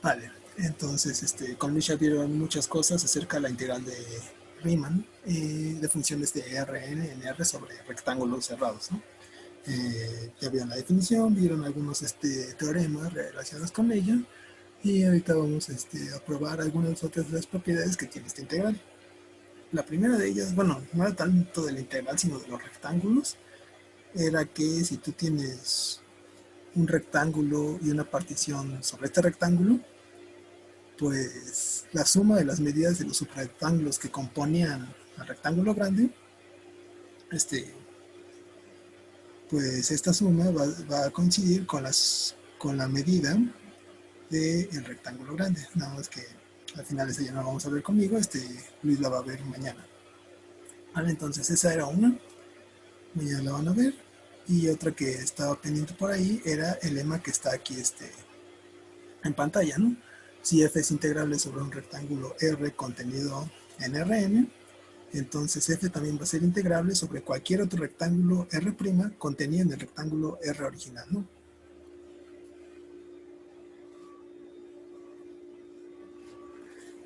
Vale, entonces con Luis ya vieron muchas cosas acerca de la integral de Riemann, de funciones de Rn en R sobre rectángulos cerrados, ¿no? Ya vieron la definición, vieron algunos teoremas relacionados con ella, y ahorita vamos a probar algunas otras de las propiedades que tiene esta integral. La primera de ellas, bueno, no era tanto de la integral, sino de los rectángulos, era que si tú tienes un rectángulo y una partición sobre este rectángulo, pues la suma de las medidas de los subrectángulos que componían al rectángulo grande, pues esta suma va a coincidir con la medida del rectángulo grande. Nada más que al final esa ya no la vamos a ver conmigo, Luis la va a ver mañana. Vale, entonces esa era una, mañana la van a ver. Y otra que estaba pendiente por ahí era el lema que está aquí en pantalla, ¿no? Si f es integrable sobre un rectángulo R contenido en Rn, entonces f también va a ser integrable sobre cualquier otro rectángulo R' contenido en el rectángulo R original, ¿no?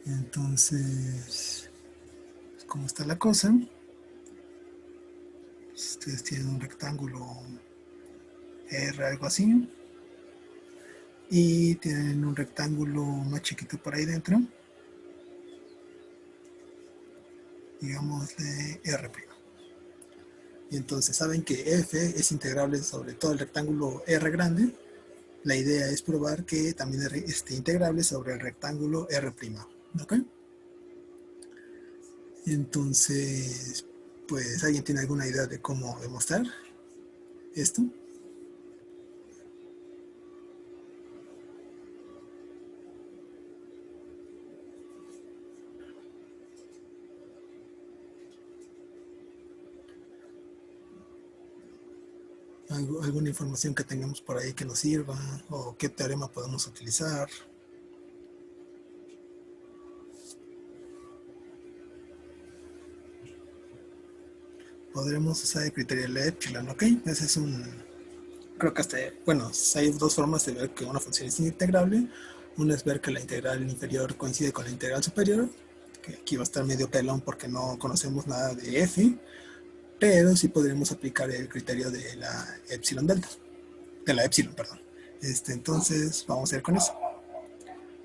Entonces, ¿cómo está la cosa? Ustedes tienen un rectángulo R, algo así, y tienen un rectángulo más chiquito por ahí dentro, digamos de R'. Y entonces saben que f es integrable sobre todo el rectángulo R grande. La idea es probar que también es integrable sobre el rectángulo R'. ¿Ok? Entonces, pues, ¿alguien tiene alguna idea de cómo demostrar esto? ¿Alguna información que tengamos por ahí que nos sirva? ¿O qué teorema podemos utilizar? Podremos usar el criterio de epsilon, ¿ok? Ese es creo que bueno, hay dos formas de ver que una función es integrable. Una es ver que la integral inferior coincide con la integral superior, que aquí va a estar medio pelón porque no conocemos nada de f, pero sí podremos aplicar el criterio de la epsilon delta, de la epsilon, perdón. Entonces, vamos a ir con eso.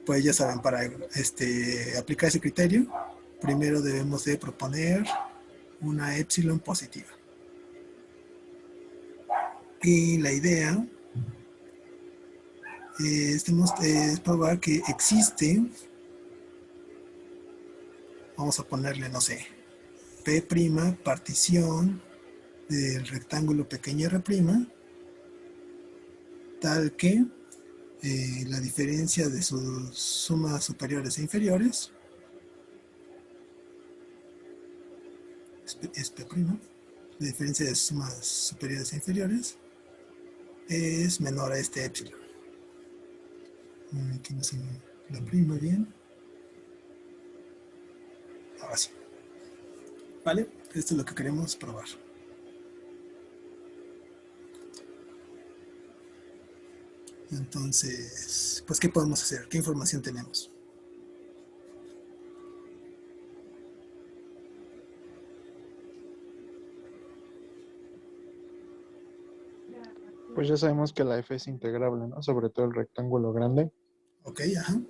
Pues ya saben, para aplicar ese criterio, primero debemos de proponer una epsilon positiva. Y la idea es probar que existe, vamos a ponerle, no sé, P' partición del rectángulo pequeño R', tal que la diferencia de sus sumas superiores e inferiores es P', la diferencia de sumas superiores e inferiores es menor a este epsilon. Aquí no se la prima bien. Ahora sí. ¿Vale? Esto es lo que queremos probar. Entonces, pues, ¿qué podemos hacer? ¿Qué información tenemos? Pues ya sabemos que la f es integrable, ¿no? Sobre todo el rectángulo grande. Ok, ajá.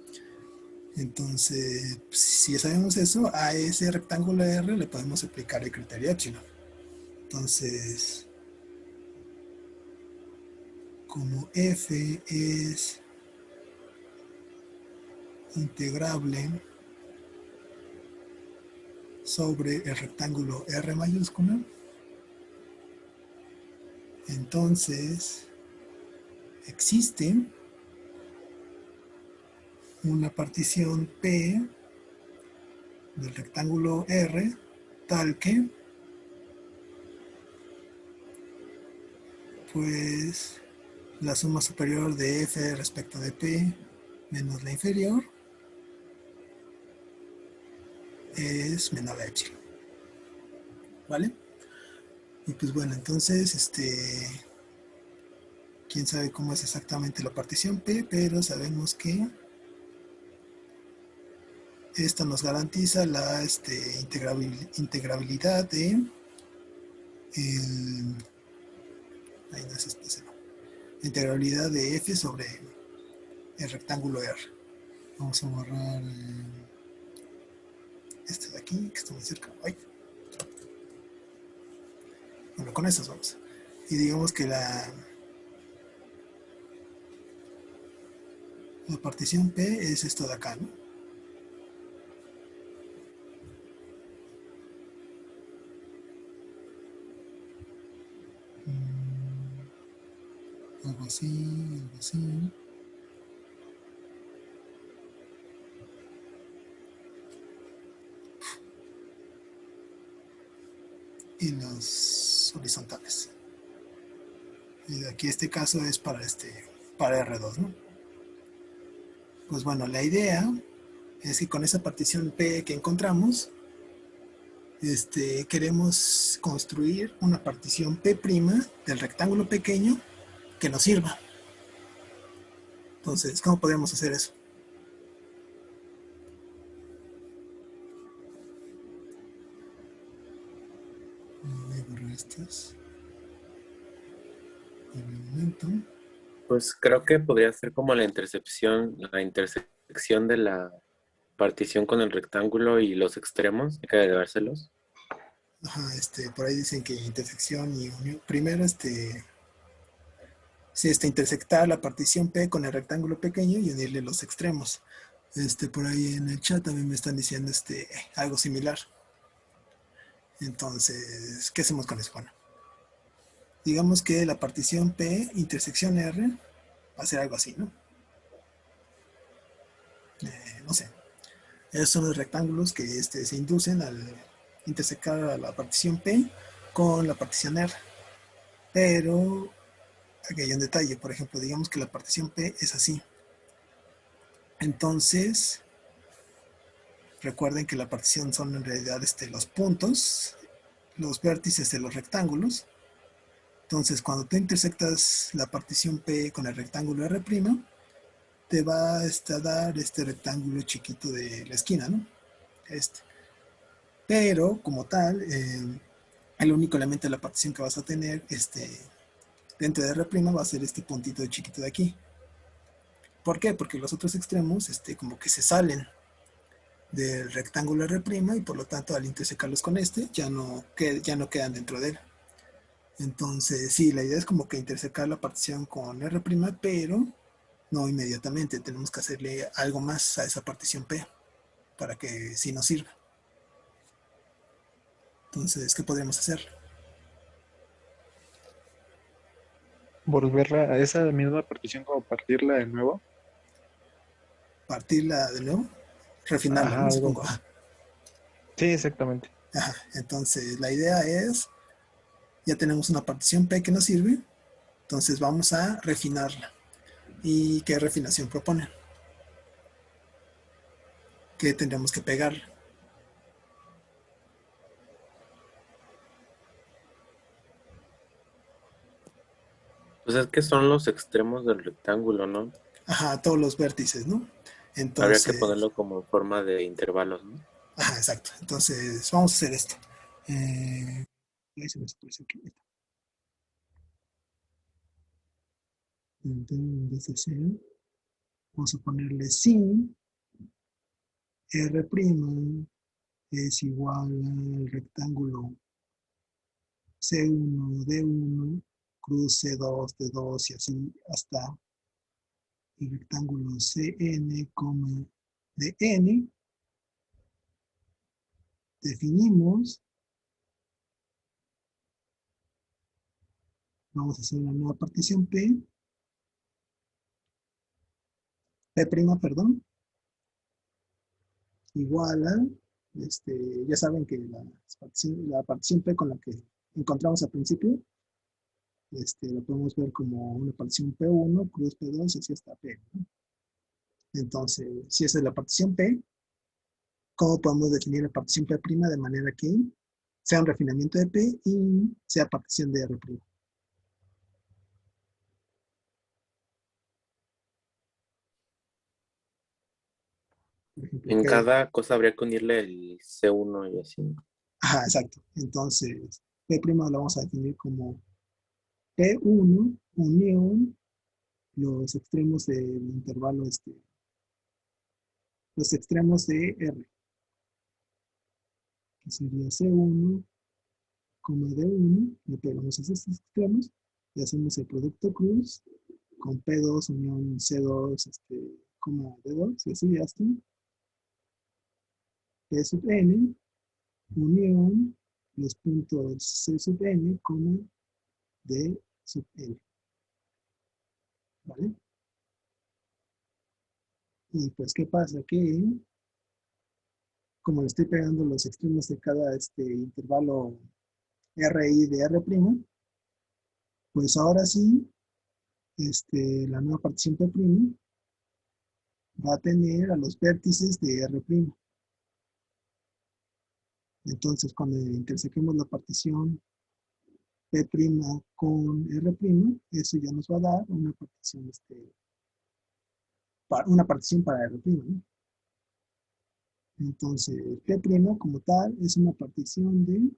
Entonces, si ya sabemos eso, a ese rectángulo R le podemos aplicar el criterio epsilon. Entonces, como f es integrable sobre el rectángulo R mayúscula, entonces existe una partición P del rectángulo R tal que pues la suma superior de F respecto de P menos la inferior es menor a epsilon. ¿Vale? Y pues bueno, entonces quién sabe cómo es exactamente la partición P, pero sabemos que Esto nos garantiza la integrabilidad de el, ahí no es no, integrabilidad de f sobre el rectángulo R. Vamos a borrar este de aquí, que está muy cerca. Ay. Bueno, con estos vamos. Y digamos que la partición P es esto de acá, ¿no? Algo así, algo así. Y los horizontales. Y aquí este caso es para R2, ¿no? Pues bueno, la idea es que con esa partición P que encontramos, queremos construir una partición P' del rectángulo pequeño que nos sirva. Entonces, ¿cómo podemos hacer eso? Voy a borrar estas por el momento. Pues creo que podría ser como la intersección de la partición con el rectángulo y los extremos, hay que agregárselos. Ajá, por ahí dicen que intersección y unión. Primero, intersectar la partición P con el rectángulo pequeño y unirle los extremos. Por ahí en el chat también me están diciendo algo similar. Entonces, ¿qué hacemos con eso? Bueno, digamos que la partición P intersección R va a ser algo así, ¿no? No sé. Esos son los rectángulos que se inducen al intersectar a la partición P con la partición R. Pero aquí hay un detalle. Por ejemplo, digamos que la partición P es así. Entonces, recuerden que la partición son en realidad los puntos, los vértices de los rectángulos. Entonces, cuando tú intersectas la partición P con el rectángulo R', te va a dar este rectángulo chiquito de la esquina, ¿no? Pero, como tal, el único elemento de la partición que vas a tener dentro de R' va a ser este puntito chiquito de aquí. ¿Por qué? Porque los otros extremos como que se salen del rectángulo R' y por lo tanto al intersecarlos con ya no quedan dentro de él. Entonces, sí, la idea es como que intersecar la partición con R', pero no inmediatamente. Tenemos que hacerle algo más a esa partición P para que sí nos sirva. Entonces, ¿qué podríamos hacer? Volverla a esa misma partición, como partirla de nuevo. Partirla de nuevo, refinarla, Ajá, ¿no? algo Supongo. así. Sí, exactamente. Ajá. Entonces, la idea es, ya tenemos una partición P que nos sirve, entonces vamos a refinarla. ¿Y qué refinación propone? ¿Qué tendríamos que pegar? Pues es que son los extremos del rectángulo, ¿no? Ajá, todos los vértices, ¿no? Habría que Entonces, ponerlo como en forma de intervalos, ¿no? ajá, exacto. Entonces, vamos a hacer esto. Ahí se me desapareció aquí. Entonces, vamos a ponerle sin R' es igual al rectángulo C1, D1, cruz C2, D2 y así hasta el rectángulo CN, DN. Definimos, vamos a hacer una nueva partición P', perdón, igual a, ya saben que la partición P con la que encontramos al principio, lo podemos ver como una partición P1, cruz P2 y así hasta P, ¿no? Entonces, si esa es la partición P, ¿cómo podemos definir la partición P' de manera que sea un refinamiento de P y sea partición de R'? Por ejemplo, En P. cada cosa habría que unirle el C1 y así. Ajá, exacto. Entonces, P' lo vamos a definir como P1 unión los extremos del intervalo, los extremos de R, que sería C1, D1, le pegamos esos extremos y hacemos el producto cruz con P2 unión C2, D2, y así hasta P sub N, unión los puntos C sub N, D sub N, ¿vale? Y pues, ¿qué pasa? Que como le estoy pegando los extremos de cada intervalo RI de R', pues ahora sí, la nueva partición P' va a tener a los vértices de R'. Entonces, cuando intersequemos la partición P' con R', eso ya nos va a dar una partición para R', ¿no? Entonces, P' como tal es una partición de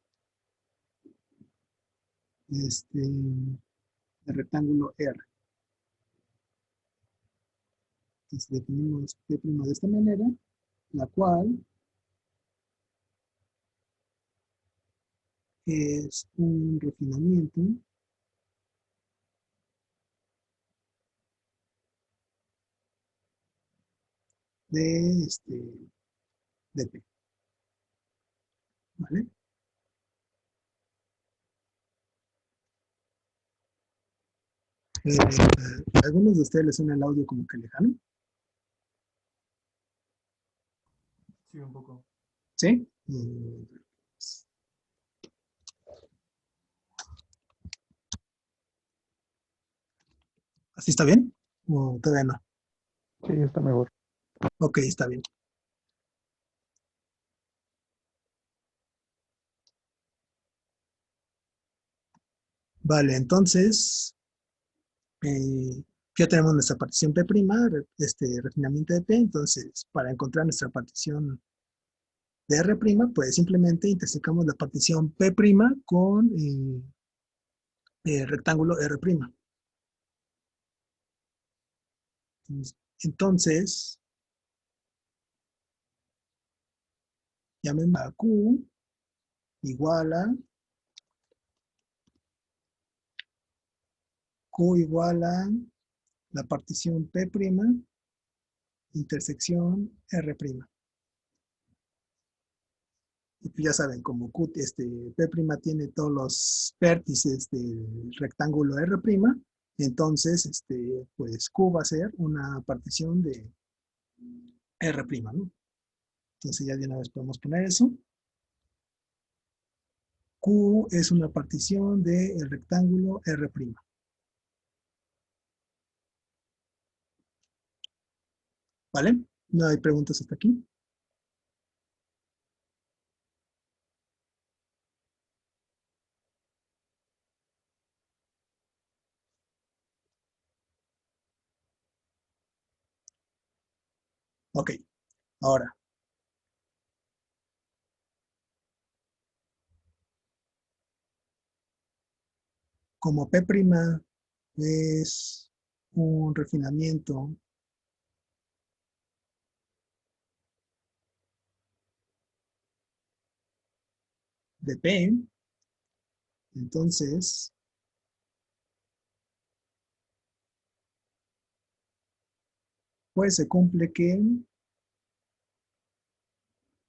rectángulo R. Entonces, definimos P' de esta manera, la cual es un refinamiento de, de P, ¿vale? ¿A algunos de ustedes les suena el audio como que lejano? Sí, un poco. ¿Sí? ¿Así está bien? ¿O todavía no? Sí, está mejor. Ok, está bien. Vale, entonces, ya tenemos nuestra partición P', refinamiento de P. Entonces, para encontrar nuestra partición de R', pues simplemente intersecamos la partición P' con el rectángulo R'. Entonces, llamemos a Q igual a la partición P', intersección R'. Y pues ya saben, como Q, P' tiene todos los vértices del rectángulo R', entonces, pues Q va a ser una partición de R', ¿no? Entonces ya de una vez podemos poner eso. Q es una partición del rectángulo R'. ¿Vale? ¿No hay preguntas hasta aquí? Ok, ahora, como P' es un refinamiento de P, entonces, pues se cumple que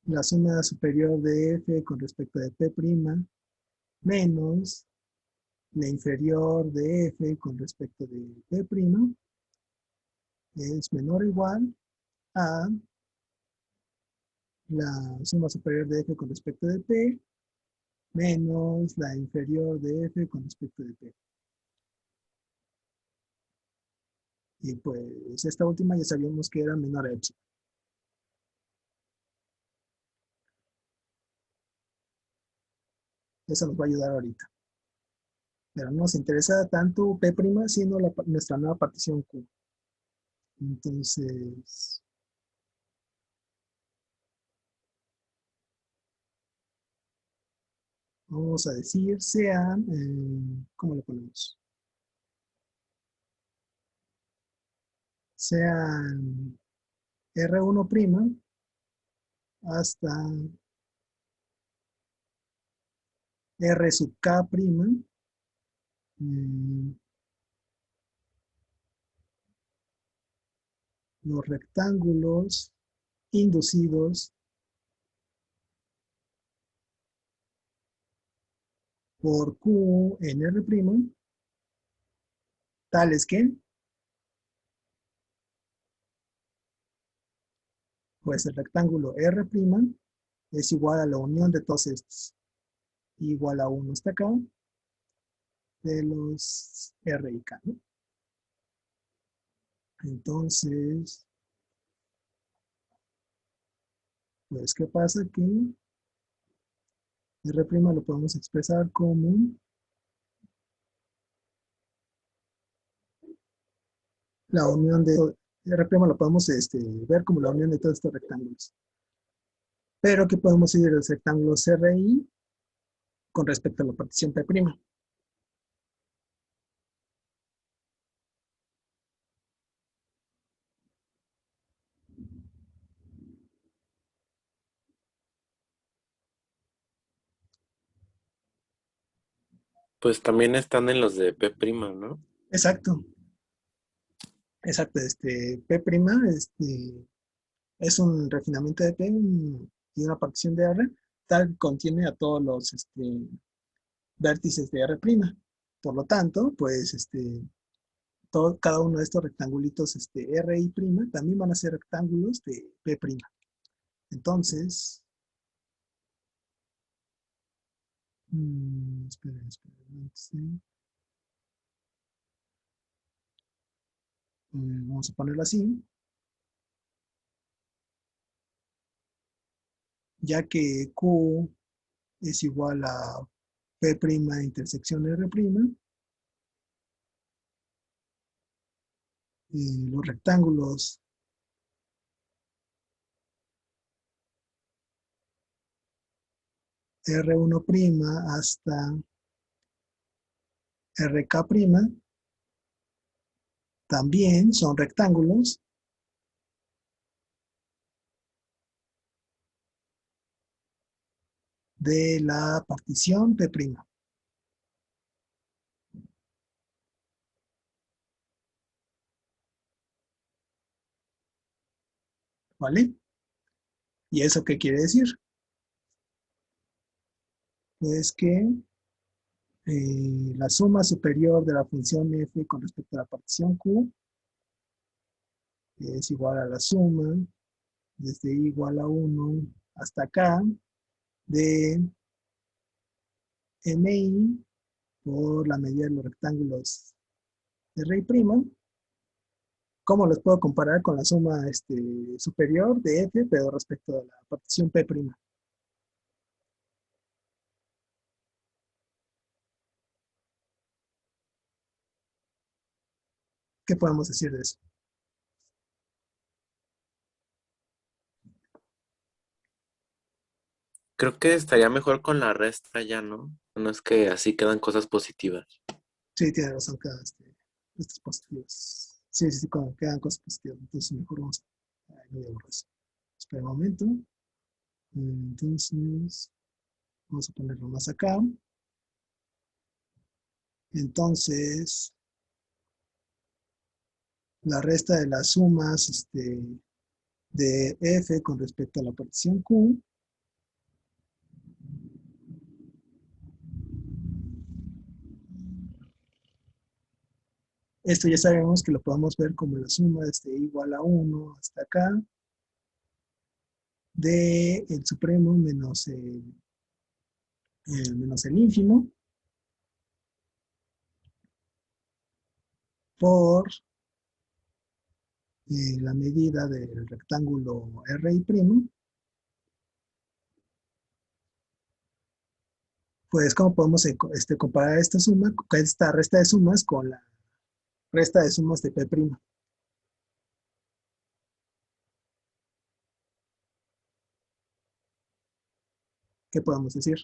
la suma superior de F con respecto de P' menos la inferior de F con respecto de P' es menor o igual a la suma superior de F con respecto de P menos la inferior de F con respecto de P. Y pues esta última ya sabíamos que era menor a epsilon. Eso nos va a ayudar ahorita. Pero no nos interesa tanto P', sino nuestra nueva partición Q. Entonces, vamos a decir, sean, ¿cómo le ponemos? Sean R1' hasta R sub K', los rectángulos inducidos por Q en R', tales que, pues el rectángulo R' es igual a la unión de todos estos, igual a 1 hasta acá, de los R y K, ¿no? Entonces, pues, ¿qué pasa? Que R' lo podemos expresar como la unión de R' lo podemos ver como la unión de todos estos rectángulos. Pero que podemos ir de los rectángulos RI con respecto a la partición P'. Pues también están en los de P', ¿no? Exacto. Exacto. P', es un refinamiento de P y una partición de R, tal que contiene a todos los vértices de R'. Por lo tanto, pues cada uno de estos rectangulitos RI' también van a ser rectángulos de P'. Entonces, esperen, vamos a ponerlo así, ya que Q es igual a P' intersección R', los rectángulos R1' hasta RK' también son rectángulos de la partición P'. ¿Vale? ¿Y eso qué quiere decir? Pues que la suma superior de la función f con respecto a la partición Q es igual a la suma desde i igual a 1 hasta acá de mi por la medida de los rectángulos R'. ¿Cómo los puedo comparar con la suma superior de f, pero respecto a la partición P'? ¿Qué podemos decir de eso? Creo que estaría mejor con la resta ya, ¿no? No es que así quedan cosas positivas. Sí, tiene razón, quedan estos positivos. Sí, sí, sí, quedan cosas positivas. Entonces, mejor vamos a borrar eso. Espera un momento. Entonces, vamos a ponerlo más acá. Entonces, la resta de las sumas de f con respecto a la partición Q esto ya sabemos que lo podemos ver como la suma igual a 1 hasta acá de el supremo menos el ínfimo por la medida del rectángulo RI', pues cómo podemos comparar esta suma, esta resta de sumas con la resta de sumas de P'. ¿Qué podemos decir?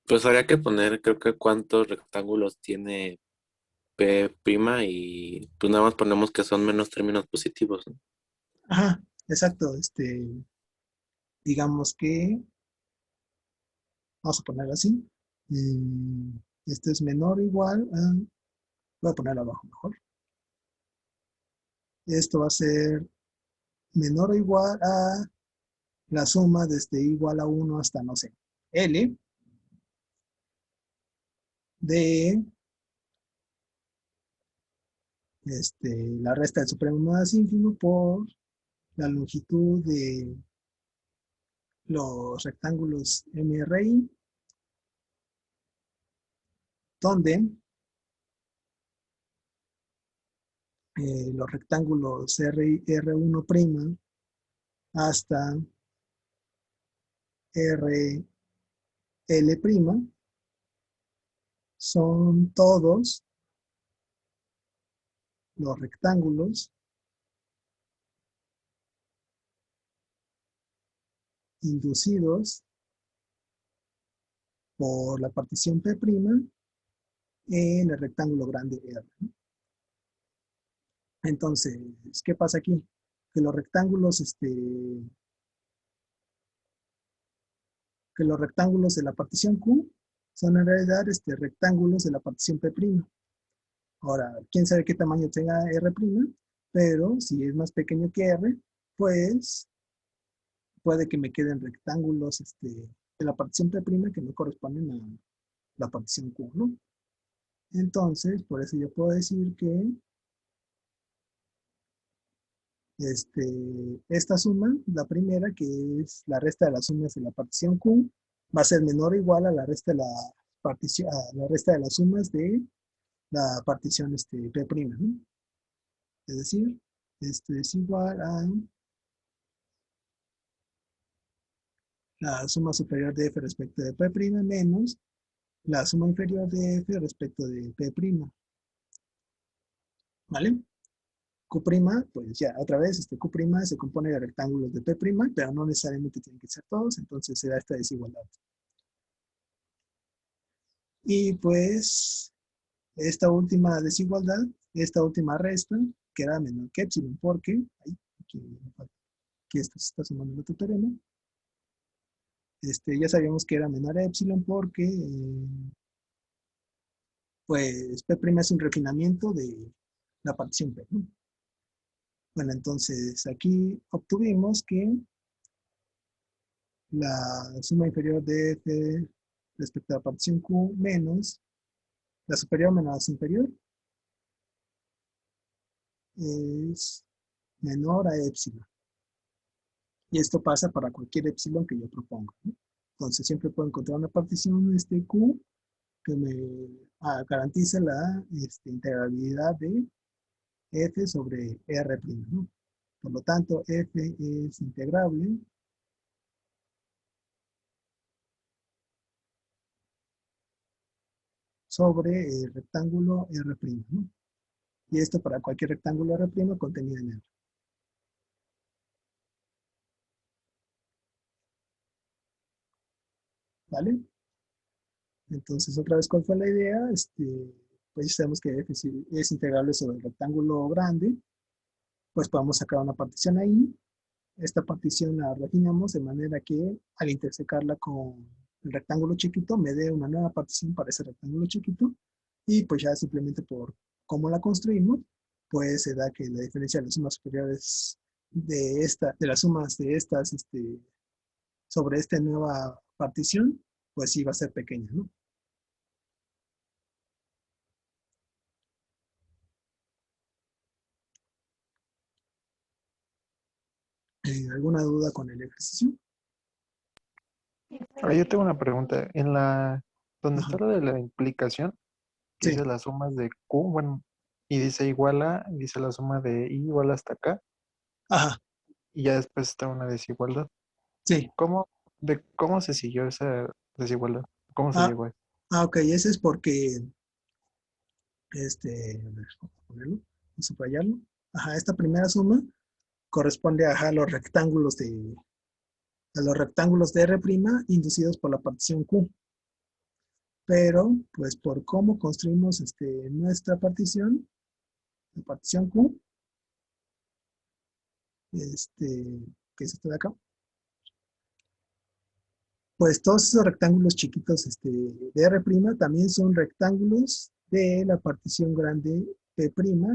Pues habría que poner, creo que cuántos rectángulos tiene P' y pues nada más ponemos que son menos términos positivos, ¿no? Ajá, exacto. Digamos que, vamos a ponerlo así. Este es menor o igual a, voy a ponerlo abajo mejor. Esto va a ser menor o igual a la suma desde igual a 1 hasta, no sé, L de la resta del supremo más ínfimo por la longitud de los rectángulos MRI, donde los rectángulos R1' hasta RL' son todos los rectángulos inducidos por la partición P' en el rectángulo grande R. Entonces, ¿qué pasa aquí? Que los rectángulos, de la partición Q son en realidad rectángulos de la partición P'. Ahora, quién sabe qué tamaño tenga R', pero si es más pequeño que R, pues puede que me queden rectángulos de la partición P' que no corresponden a la partición Q, ¿no? Entonces, por eso yo puedo decir que esta suma, la primera, que es la resta de las sumas de la partición Q, va a ser menor o igual a la resta de la partición, a la resta de las sumas de la partición P', ¿no? Es decir, esto es igual a la suma superior de f respecto de P' menos la suma inferior de f respecto de P'. ¿Vale? Q', pues ya, otra vez, Q' se compone de rectángulos de P', pero no necesariamente tienen que ser todos, entonces se da esta desigualdad. Y pues, esta última desigualdad, esta última resta, queda menor que epsilon, porque, aquí esto se está sumando en otro terreno, ya sabíamos que era menor a epsilon porque, pues, P' es un refinamiento de la partición P, ¿no? Bueno, entonces aquí obtuvimos que la suma inferior de f respecto a la partición Q menos la superior menos la inferior es menor a epsilon. Y esto pasa para cualquier epsilon que yo proponga, ¿no? Entonces siempre puedo encontrar una partición Q que me garantice la integrabilidad de f sobre R', ¿no? Por lo tanto, f es integrable sobre el rectángulo R', ¿no? Y esto para cualquier rectángulo R' contenido en R. ¿Vale? Entonces, otra vez, ¿cuál fue la idea? Pues ya sabemos que f es integrable sobre el rectángulo grande, pues podemos sacar una partición ahí. Esta partición la refinamos de manera que al intersecarla con el rectángulo chiquito me dé una nueva partición para ese rectángulo chiquito, y pues ya simplemente por cómo la construimos, pues se da que la diferencia de las sumas superiores de las sumas de estas sobre esta nueva partición, pues sí va a ser pequeña, ¿no? ¿Alguna duda con el ejercicio? Ahora yo tengo una pregunta. Donde Ajá. está lo de la implicación, que Sí, dice las sumas de Q, bueno, y dice dice la suma de I igual hasta acá, ajá, y ya después está una desigualdad. sí. ¿Cómo se siguió esa desigualdad? ¿Cómo se Ah, llegó a eso? ok, ese es porque, a ver, vamos a ponerlo, vamos a subrayarlo. Ajá, esta primera suma corresponde a los rectángulos de R' inducidos por la partición Q. pero pues por cómo construimos nuestra partición, la partición Q, que es esta de acá, pues todos esos rectángulos chiquitos de R' también son rectángulos de la partición grande P',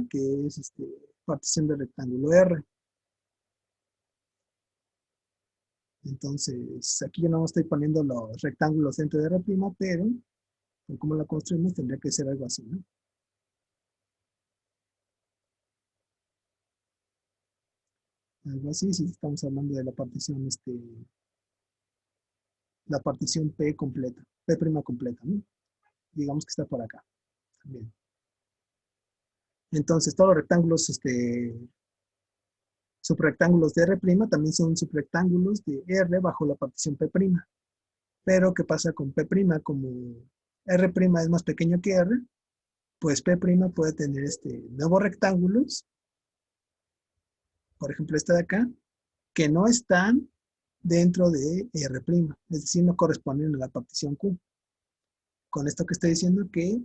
que es partición del rectángulo R. Entonces, aquí yo no estoy poniendo los rectángulos dentro de R', pero por cómo la construimos tendría que ser algo así, ¿no? Algo así, si estamos hablando de la partición P completa, P' completa, ¿no? Digamos que está por acá también. Entonces, todos los rectángulos, subrectángulos de R' también son subrectángulos de R bajo la partición P'. Pero, ¿qué pasa con P'? Como R' es más pequeño que R, pues P' puede tener nuevos rectángulos, por ejemplo este de acá, que no están dentro de R', es decir, no corresponden a la partición Q. Con esto que estoy diciendo que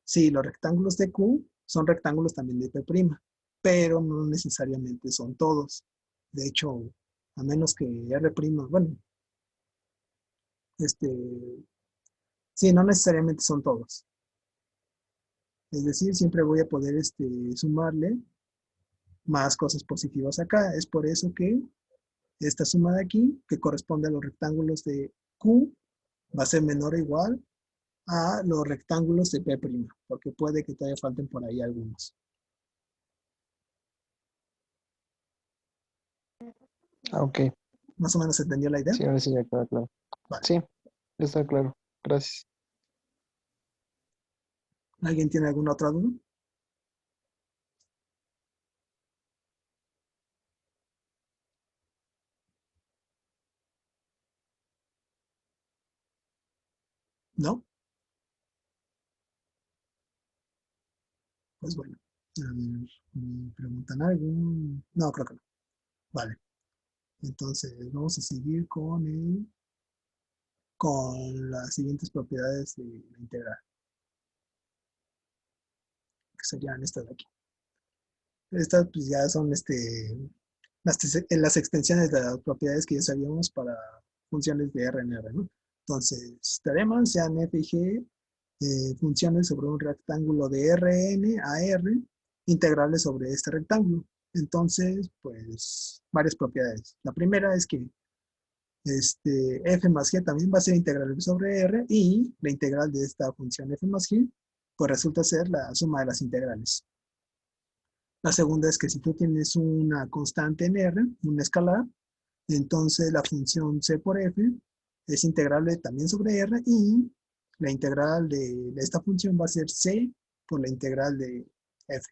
sí, los rectángulos de Q son rectángulos también de P', pero no necesariamente son todos. De hecho, a menos que R', bueno, sí, no necesariamente son todos. Es decir, siempre voy a poder sumarle más cosas positivas acá. Es por eso que esta suma de aquí, que corresponde a los rectángulos de Q, va a ser menor o igual a los rectángulos de P', porque puede que todavía falten por ahí algunos. Ok, ¿Más o menos se entendió la idea? sí, ahora sí ya queda claro. Vale. Sí, ya está claro. Gracias. ¿Alguien tiene alguna otra duda? ¿No? Pues bueno. A ver, ¿me preguntan algo? No, creo que no. Vale. Entonces, vamos a seguir con las siguientes propiedades de la integral, que serían estas de aquí. Estas pues, ya son las extensiones de las propiedades que ya sabíamos para funciones de R en R, ¿no? Entonces, teoremas sean f y g funciones sobre un rectángulo de Rn a R integrales sobre este rectángulo. Entonces, pues, varias propiedades. La primera es que f más g también va a ser integral sobre R y la integral de esta función f más g pues resulta ser la suma de las integrales. La segunda es que si tú tienes una constante en R, una escalar, entonces la función c por f es integrable también sobre R y la integral de esta función va a ser c por la integral de f.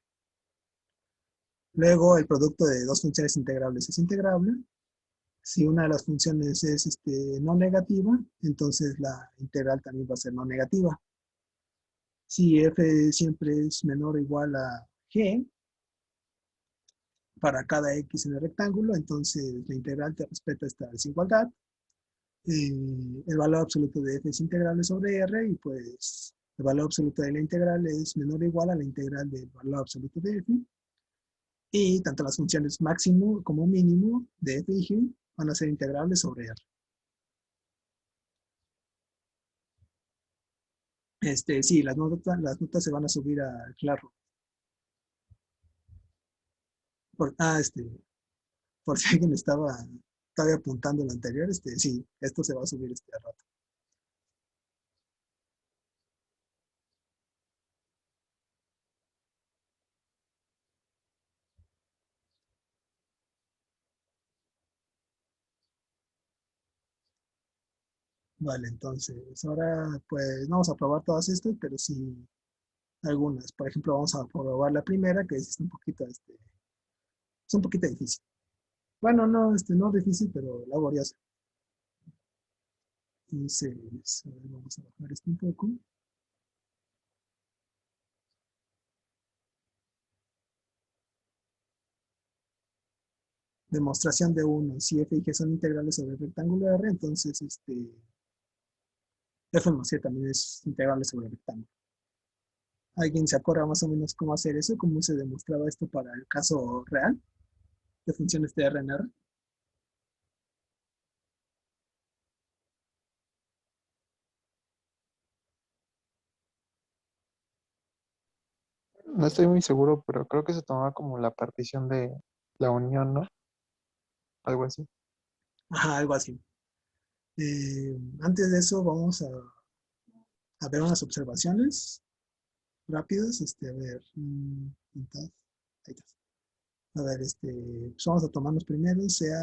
Luego el producto de dos funciones integrables es integrable. Si una de las funciones es no negativa, entonces la integral también va a ser no negativa. Si f siempre es menor o igual a g, para cada x en el rectángulo, entonces la integral te respeta esta desigualdad. El valor absoluto de f es integrable sobre r y pues el valor absoluto de la integral es menor o igual a la integral del valor absoluto de f. Y tanto las funciones máximo como mínimo de f y g van a ser integrables sobre r. Sí, las notas se van a subir a claro. Por si alguien estaba apuntando lo anterior, sí, esto se va a subir al rato. Vale, entonces, ahora pues no vamos a probar todas estas, pero sí algunas. Por ejemplo, vamos a probar la primera, que es es un poquito difícil. Bueno, no, no difícil, pero laboriosa. Entonces, a ver, vamos a bajar esto un poco. Demostración de 1. Si f y g son integrales sobre el rectángulo R, entonces f más g también es integrable sobre el rectángulo. ¿Alguien se acuerda más o menos cómo hacer eso? ¿Cómo se demostraba esto para el caso real de funciones de R en R? No estoy muy seguro, pero creo que se tomaba como la partición de la unión, ¿no? Algo así. Ajá, algo así. Antes de eso vamos a ver unas observaciones rápidas. A ver, ahí está. A ver, pues vamos a tomarnos primero, sea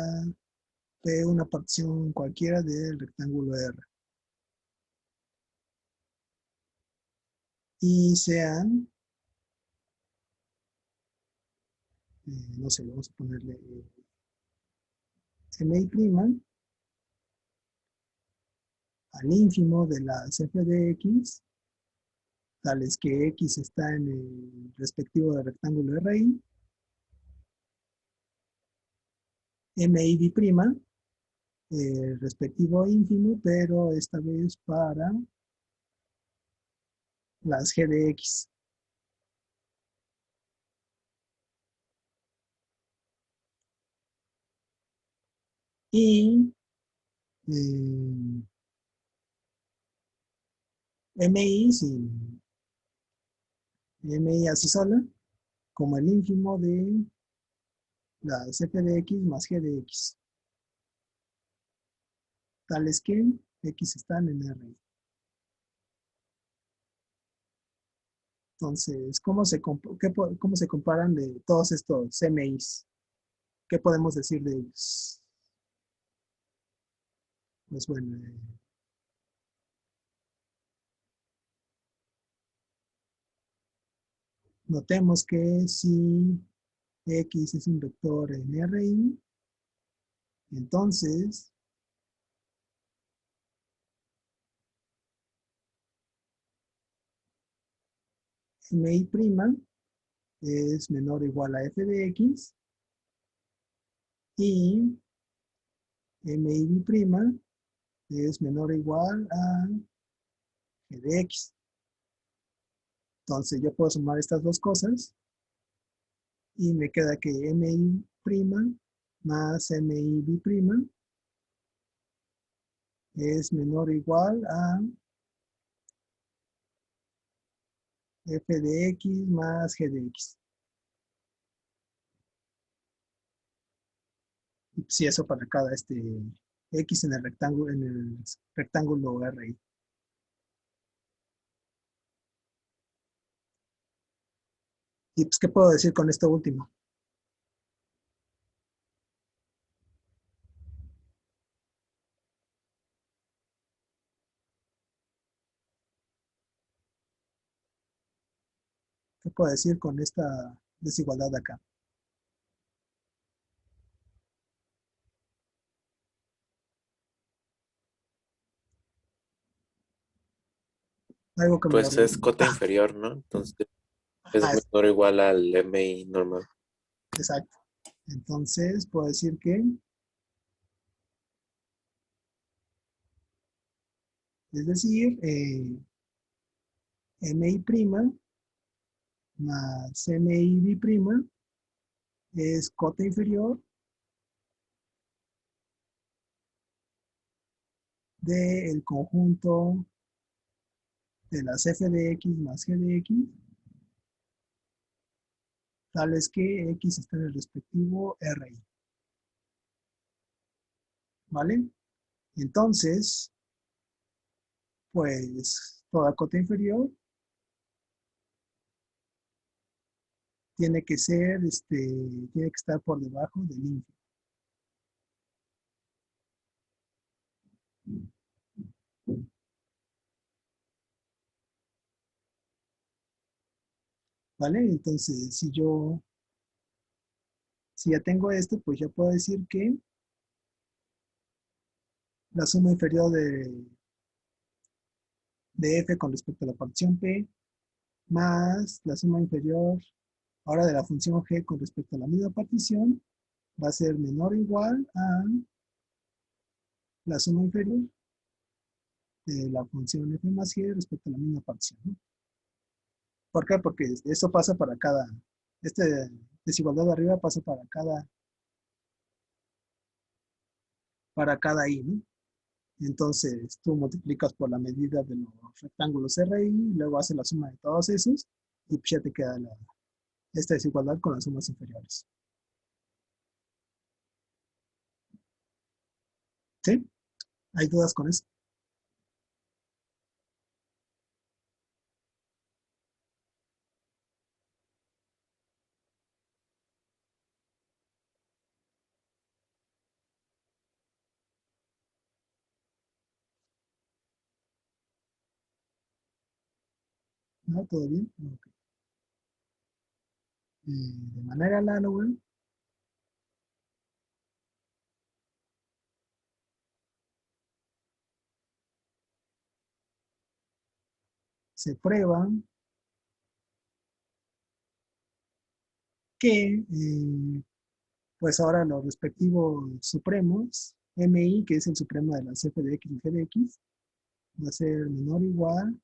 P una partición cualquiera del rectángulo R. Y sean, no sé, vamos a ponerle mi' al ínfimo de las f de x, tales que x está en el respectivo del rectángulo RI, mi', respectivo ínfimo, pero esta vez para las g de x. Y mi sin mi así sola, como el ínfimo de las f de x más g de x, tales que x están en R. Entonces, ¿cómo se comparan de todos estos MIs? ¿Qué podemos decir de ellos? Pues bueno, notemos que si x es un vector en Ri, entonces mi' es menor o igual a f de x y mi' es menor o igual a g de x. Entonces yo puedo sumar estas dos cosas y me queda que mi' más mi' es menor o igual a f de x más g de x. Y si eso para cada x en el rectángulo RI. Y pues, ¿qué puedo decir con esto último? ¿Qué puedo decir con esta desigualdad de acá? Algo que me lo... Pues es cota inferior, ¿no? Entonces es Ajá, menor o igual al MI normal. exacto. Entonces, puedo decir que, es decir, mi' más mi' es cota inferior del conjunto de las f de x más g de x, tales que x está en el respectivo RI. ¿Vale? Entonces, pues toda cota inferior tiene que ser, tiene que estar por debajo del ínfimo. ¿Vale? Entonces, si ya tengo esto, pues ya puedo decir que la suma inferior de f con respecto a la partición p más la suma inferior ahora de la función g con respecto a la misma partición va a ser menor o igual a la suma inferior de la función f más g respecto a la misma partición, ¿no? ¿Por qué? Porque eso pasa para cada, esta desigualdad de arriba pasa para cada i, ¿no? Entonces tú multiplicas por la medida de los rectángulos RI, luego haces la suma de todos esos y pues ya te queda esta desigualdad con las sumas inferiores. ¿Sí? ¿Hay dudas con eso? ¿No? ¿Todo bien? Ok. De manera análoga, se prueba que pues ahora los respectivos supremos, MI, que es el supremo de las f de x y g de x, va a ser menor o igual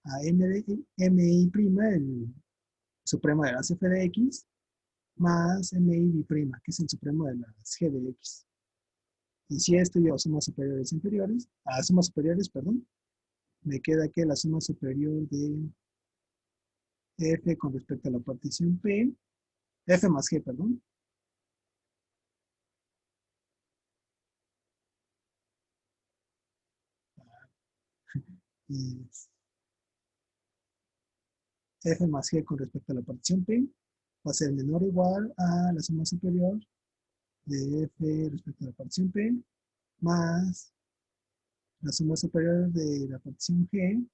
a MI', el supremo de las f de x, más MI', que es el supremo de las g de x. Y si esto lleva a sumas superiores e inferiores, a sumas superiores, perdón, me queda que la suma superior de f con respecto a la partición P, f más g, perdón, es f más g con respecto a la partición P va a ser menor o igual a la suma superior de f respecto a la partición P más la suma superior de la partición G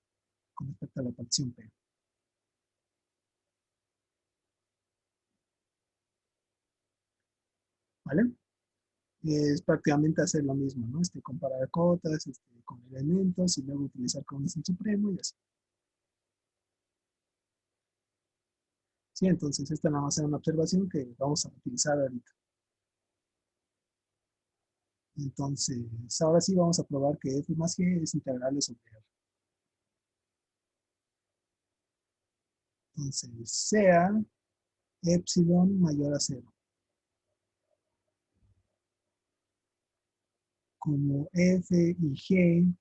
con respecto a la partición P. ¿Vale? Es prácticamente hacer lo mismo, ¿no? Comparar cotas con elementos y luego utilizar como es el supremo y así. Sí, entonces esta nada más era una observación que vamos a utilizar ahorita. Entonces, ahora sí vamos a probar que f más g es integrable sobre R. Entonces, sea epsilon mayor a 0. Como f y g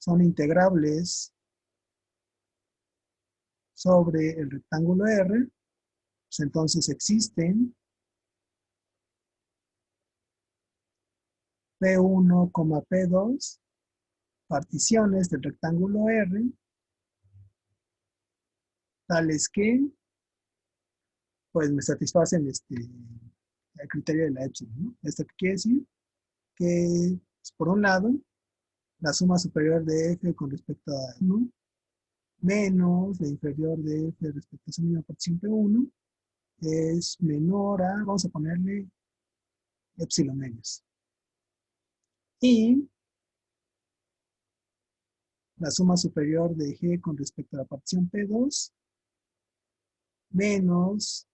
son integrables sobre el rectángulo R, pues entonces existen P1, P2 particiones del rectángulo R, tales que pues me satisfacen el criterio de la epsilon, ¿no? ¿Esto qué quiere decir? Que, pues, por un lado, la suma superior de f con respecto a 1 menos la inferior de f respecto a esa misma partición P1 es menor a, vamos a ponerle epsilon menos. Y la suma superior de g con respecto a la partición P2 menos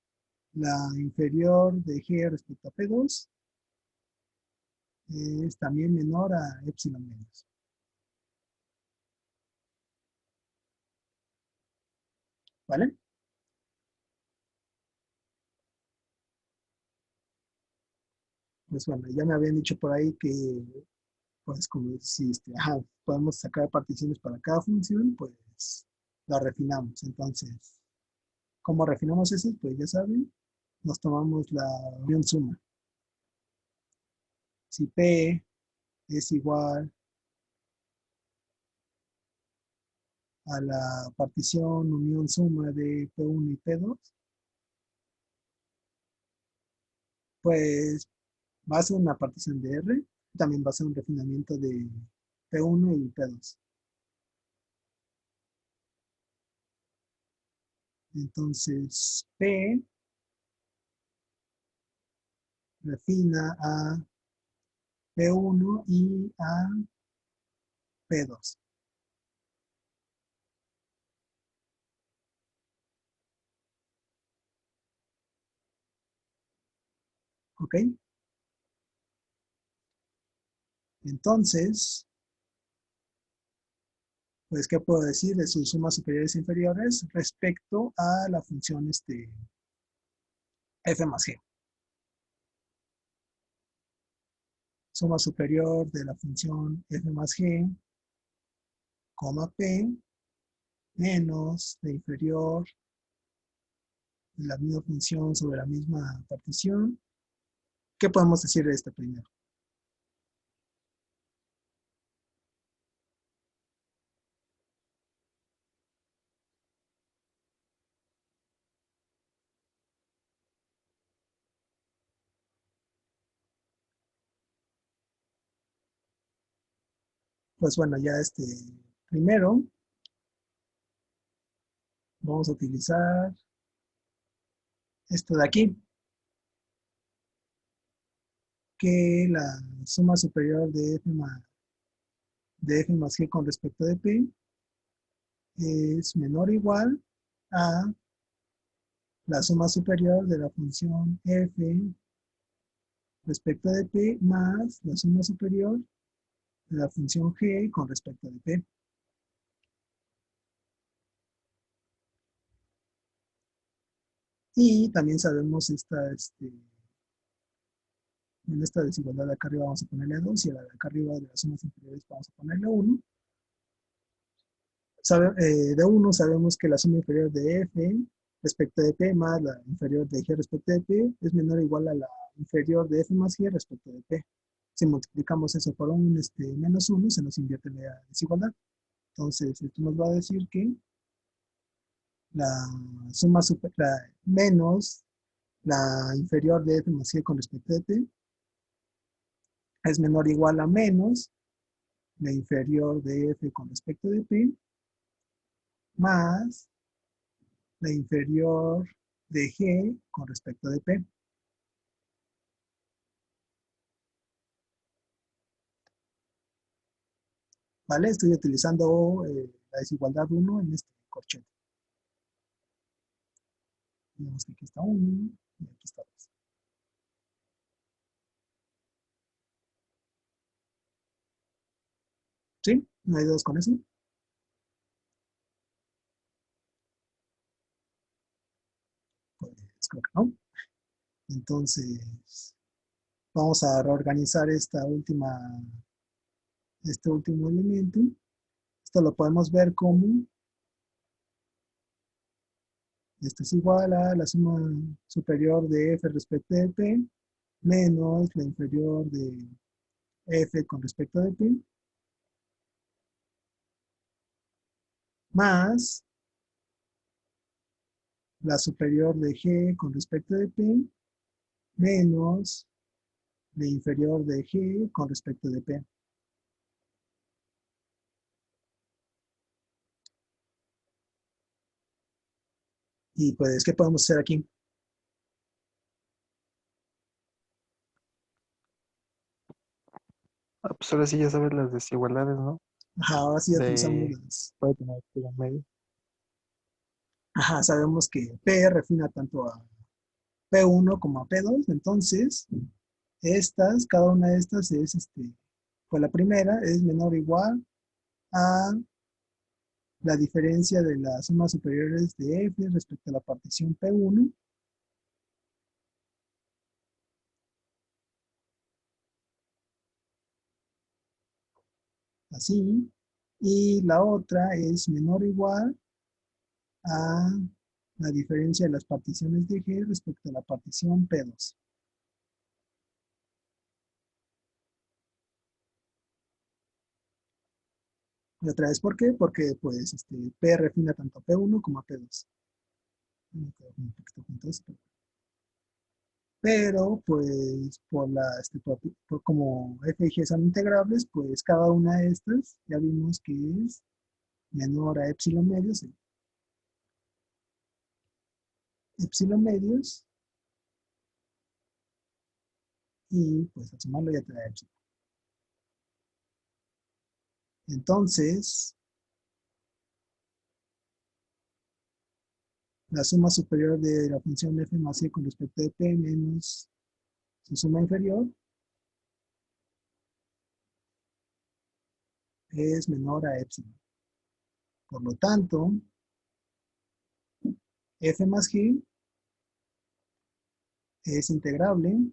la inferior de g respecto a P2 es también menor a epsilon menos. ¿Vale? Pues bueno, ya me habían dicho por ahí que, pues como si podemos sacar particiones para cada función, pues la refinamos. Entonces, ¿cómo refinamos eso? Pues ya saben, nos tomamos la unión suma. Si P es igual a la partición unión suma de P1 y P2, pues va a ser una partición de R, también va a ser un refinamiento de P1 y P2. Entonces, P refina a P1 y a P2. ¿Ok? Entonces, pues, ¿qué puedo decir de sus sumas superiores e inferiores respecto a la función f más g? Suma superior de la función f más g, coma p, menos la inferior de la misma función sobre la misma partición. ¿Qué podemos decir de este primero? Pues bueno, ya primero vamos a utilizar esto de aquí, que la suma superior de f más g con respecto de p es menor o igual a la suma superior de la función f respecto de p más la suma superior de la función g con respecto de p. Y también sabemos en esta desigualdad de acá arriba vamos a ponerle 2 y a la de acá arriba de las sumas inferiores vamos a ponerle 1. De 1 sabemos que la suma inferior de f respecto de p más la inferior de g respecto de p es menor o igual a la inferior de f más g respecto de p. Si multiplicamos eso por un menos 1, se nos invierte la desigualdad. Entonces, esto nos va a decir que la suma menos la inferior de f más g con respecto de p es menor o igual a menos la inferior de f con respecto de p más la inferior de g con respecto de p. ¿Vale? Estoy utilizando la desigualdad 1 en este corchete. Digamos que aquí está 1 y aquí está 2. ¿Sí? ¿No hay dudas con eso? Pues creo que no. Entonces, vamos a reorganizar este último elemento. Esto lo podemos ver como esto es igual a la suma superior de f respecto de p menos la inferior de f con respecto de p más la superior de g con respecto de p menos la inferior de g con respecto de p. Y pues, ¿qué podemos hacer aquí? Pues ahora sí ya sabes las desigualdades, ¿no? Ajá, ahora sí ya utilizamos De puede tener que ir en medio. Ajá, sabemos que P refina tanto a P1 como a P2, entonces cada una de estas es, pues la primera es menor o igual a la diferencia de las sumas superiores de F respecto a la partición P1. Así. Y la otra es menor o igual a la diferencia de las particiones de G respecto a la partición P2. Y otra vez, ¿por qué? Porque pues P refina tanto a P1 como a P2. Pero pues como f y g son integrables, pues cada una de estas ya vimos que es menor a epsilon medios. Epsilon medios, y pues al sumarlo ya te da epsilon. Entonces, la suma superior de la función f más g con respecto de p menos su suma inferior es menor a epsilon. Por lo tanto, f más g es integrable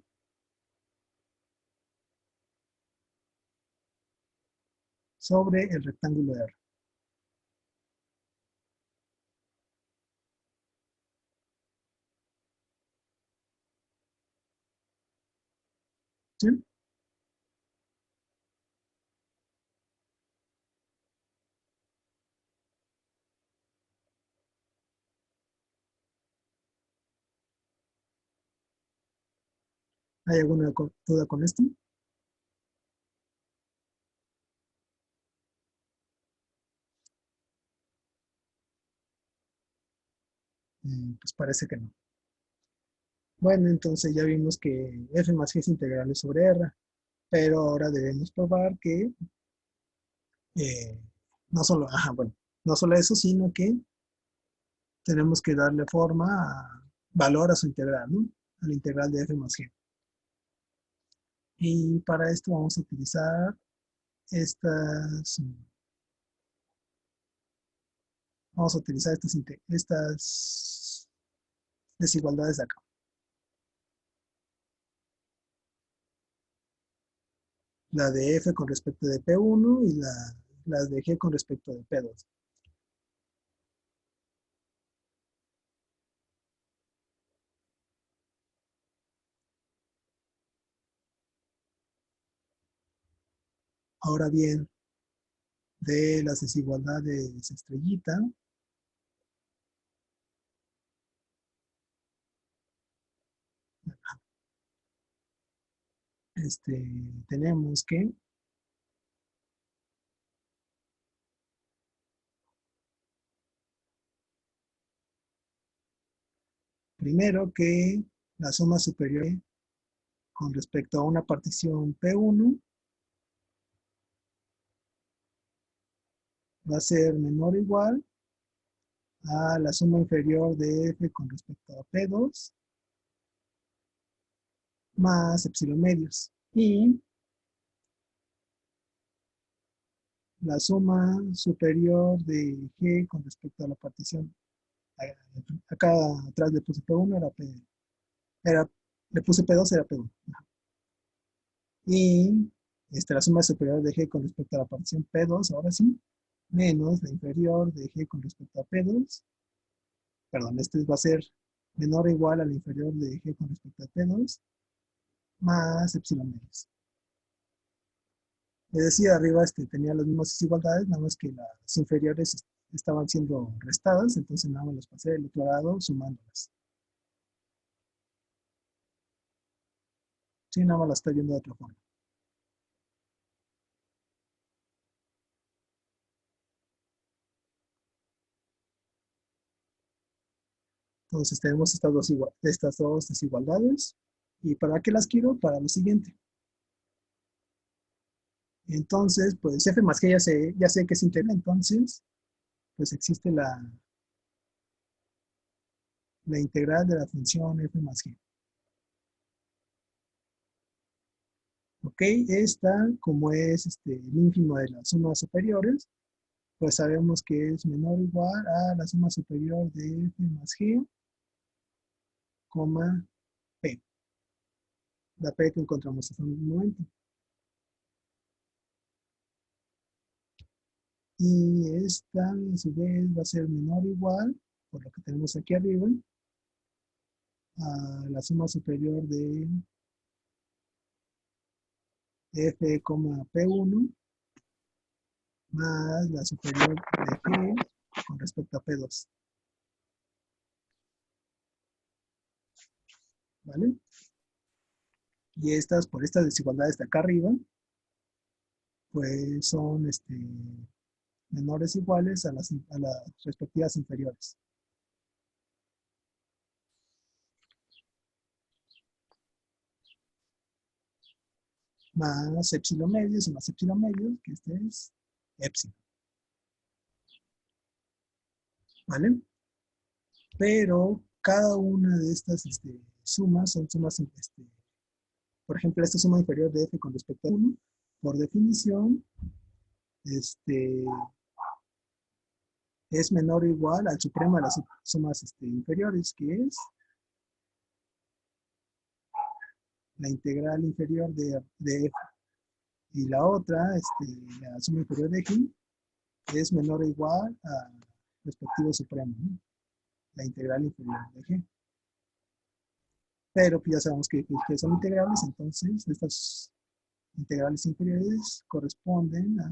sobre el rectángulo R. ¿Sí? ¿Hay alguna duda con esto? Pues parece que no. Bueno, entonces ya vimos que f más g es integrable sobre R, pero ahora debemos probar que eh, no solo, bueno, no solo eso, sino que tenemos que darle forma valor a su integral, ¿no? A la integral de f más g. Y para esto vamos a utilizar estas desigualdades de acá. La de f con respecto de P1 y las de g con respecto de P2. Ahora bien, de las desigualdades estrellita, tenemos que primero que la suma superior con respecto a una partición P1 va a ser menor o igual a la suma inferior de f con respecto a P2 más epsilon medios. Y la suma superior de g con respecto a la partición. Acá atrás le puse P1, le puse P2, era P1. Y la suma superior de g con respecto a la partición P2, ahora sí, menos la inferior de g con respecto a P2. Perdón, este va a ser menor o igual a la inferior de g con respecto a P2 más epsilon medios. Les decía arriba, tenía las mismas desigualdades, nada más que las inferiores estaban siendo restadas, entonces nada más las pasé del otro lado sumándolas. Sí, nada más las estoy viendo de otra forma. Entonces tenemos estas dos desigualdades. ¿Y para qué las quiero? Para lo siguiente. Entonces, pues f más g ya sé que es integral, entonces, pues existe la integral de la función f más g. Ok, esta, como es el ínfimo de las sumas superiores, pues sabemos que es menor o igual a la suma superior de f más g, coma, p. La p que encontramos hasta un momento. Y esta, a su vez, va a ser menor o igual, por lo que tenemos aquí arriba, a la suma superior de f, P1 más la superior de g con respecto a P2. ¿Vale? Y estas, por estas desigualdades de acá arriba, pues son menores o iguales a las respectivas inferiores. Más epsilon medios y más epsilon medios, que este es epsilon. ¿Vale? Pero cada una de estas sumas son sumas, por ejemplo, esta suma inferior de f con respecto a 1, por definición, este, es menor o igual al supremo de las sumas inferiores, que es la integral inferior de f. Y la otra, la suma inferior de g, es menor o igual al respectivo supremo, ¿no? La integral inferior de g. Pero pues ya sabemos que son integrales, entonces estas integrales inferiores corresponden a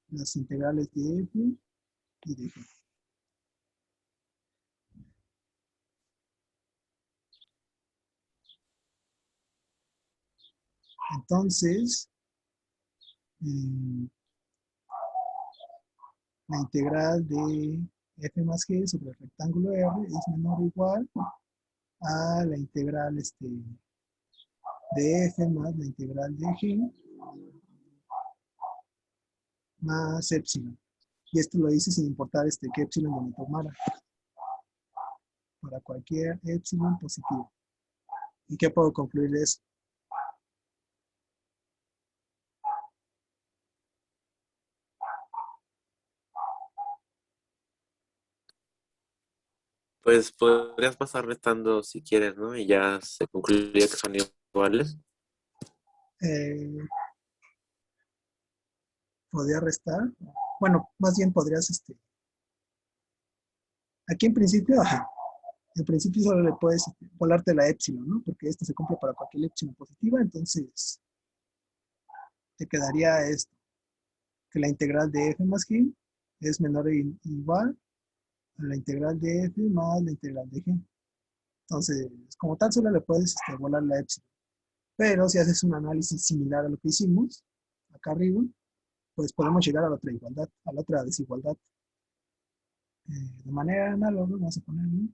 las integrales de f y de g. Entonces, la integral de f más g sobre el rectángulo R es menor o igual a la integral de f más la integral de g más epsilon. Y esto lo hice sin importar qué epsilon yo me tomara, para cualquier epsilon positivo. ¿Y qué puedo concluir de eso? Pues podrías pasar restando si quieres, ¿no? Y ya se concluye que son iguales. Eh, ¿Podría restar? Bueno, más bien podrías, aquí en principio solo le puedes volarte la epsilon, ¿no? Porque esto se cumple para cualquier epsilon positiva, entonces te quedaría esto, que la integral de f más g es menor o igual a la integral de f más la integral de g. Entonces, como tal, solo le puedes volar la epsilon. Pero si haces un análisis similar a lo que hicimos, acá arriba, pues podemos llegar a la otra igualdad, a la otra desigualdad. De manera análoga, vamos a ponerlo.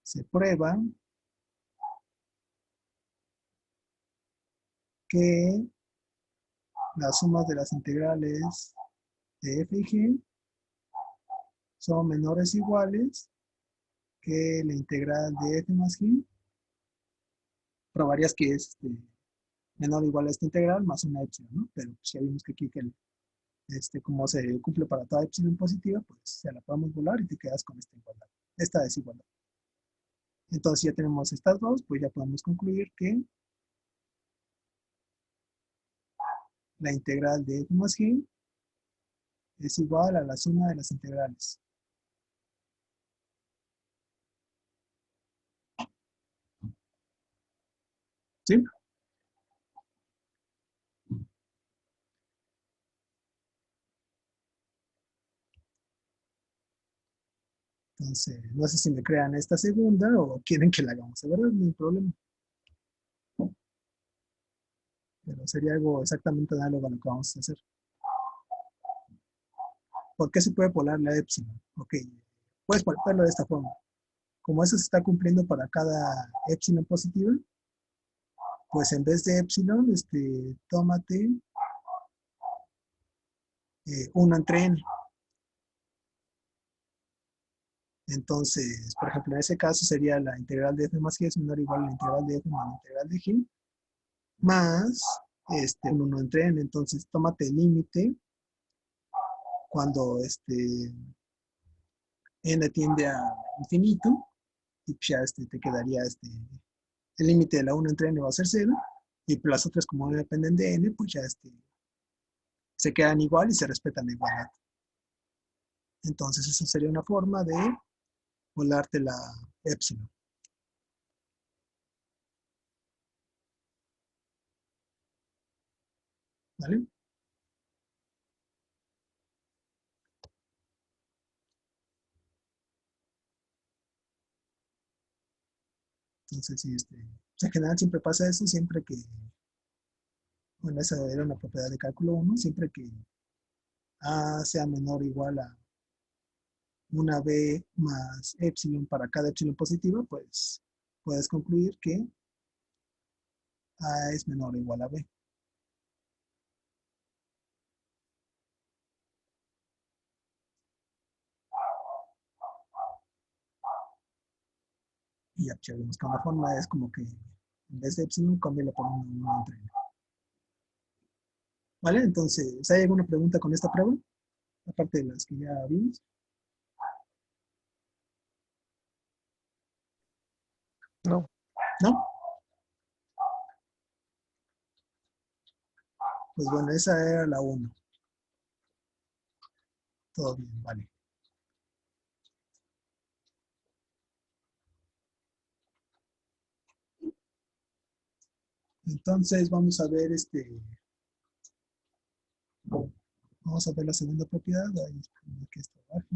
Se prueba que las sumas de las integrales de f y g son menores o iguales que la integral de f más g. Probarías que es menor o igual a esta integral más una epsilon, ¿no? Pero pues ya vimos que aquí como se cumple para toda epsilon positiva, pues se la podemos volar y te quedas con esta igualdad, esta desigualdad. Entonces ya tenemos estas dos, pues ya podemos concluir que la integral de f más g es igual a la suma de las integrales. ¿Sí? Entonces, no sé si me crean esta segunda o quieren que la hagamos, de verdad, no hay problema. Pero sería algo exactamente análogo a lo que vamos a hacer. ¿Por qué se puede polar la epsilon? Ok, puedes ponerlo de esta forma. Como eso se está cumpliendo para cada epsilon positiva, pues en vez de epsilon, tómate 1 entre n. Entonces, por ejemplo, en ese caso sería la integral de f más g es menor o igual a la integral de f más la integral de g, más 1 entre n. Entonces, tómate el límite cuando n tiende a infinito, y pues ya te quedaría el límite de la 1 entre n va a ser 0, y pues las otras como no dependen de n, pues ya se quedan igual y se respetan la igualdad. Entonces, esa sería una forma de volarte la epsilon. ¿Vale? Entonces, sí, en general siempre pasa eso, siempre que, bueno, esa era una propiedad de cálculo 1, siempre que A sea menor o igual a una B más epsilon para cada epsilon positiva, pues puedes concluir que A es menor o igual a B. Y ya vemos que una fórmula es como que en vez de epsilon, cámbiala por un entre n. ¿Vale? Entonces, ¿hay alguna pregunta con esta prueba? Aparte de las que ya vimos. No, ¿No? Pues bueno, esa era la 1. Todo bien, vale. Entonces vamos a ver vamos a ver la segunda propiedad. Ahí, aquí está abajo.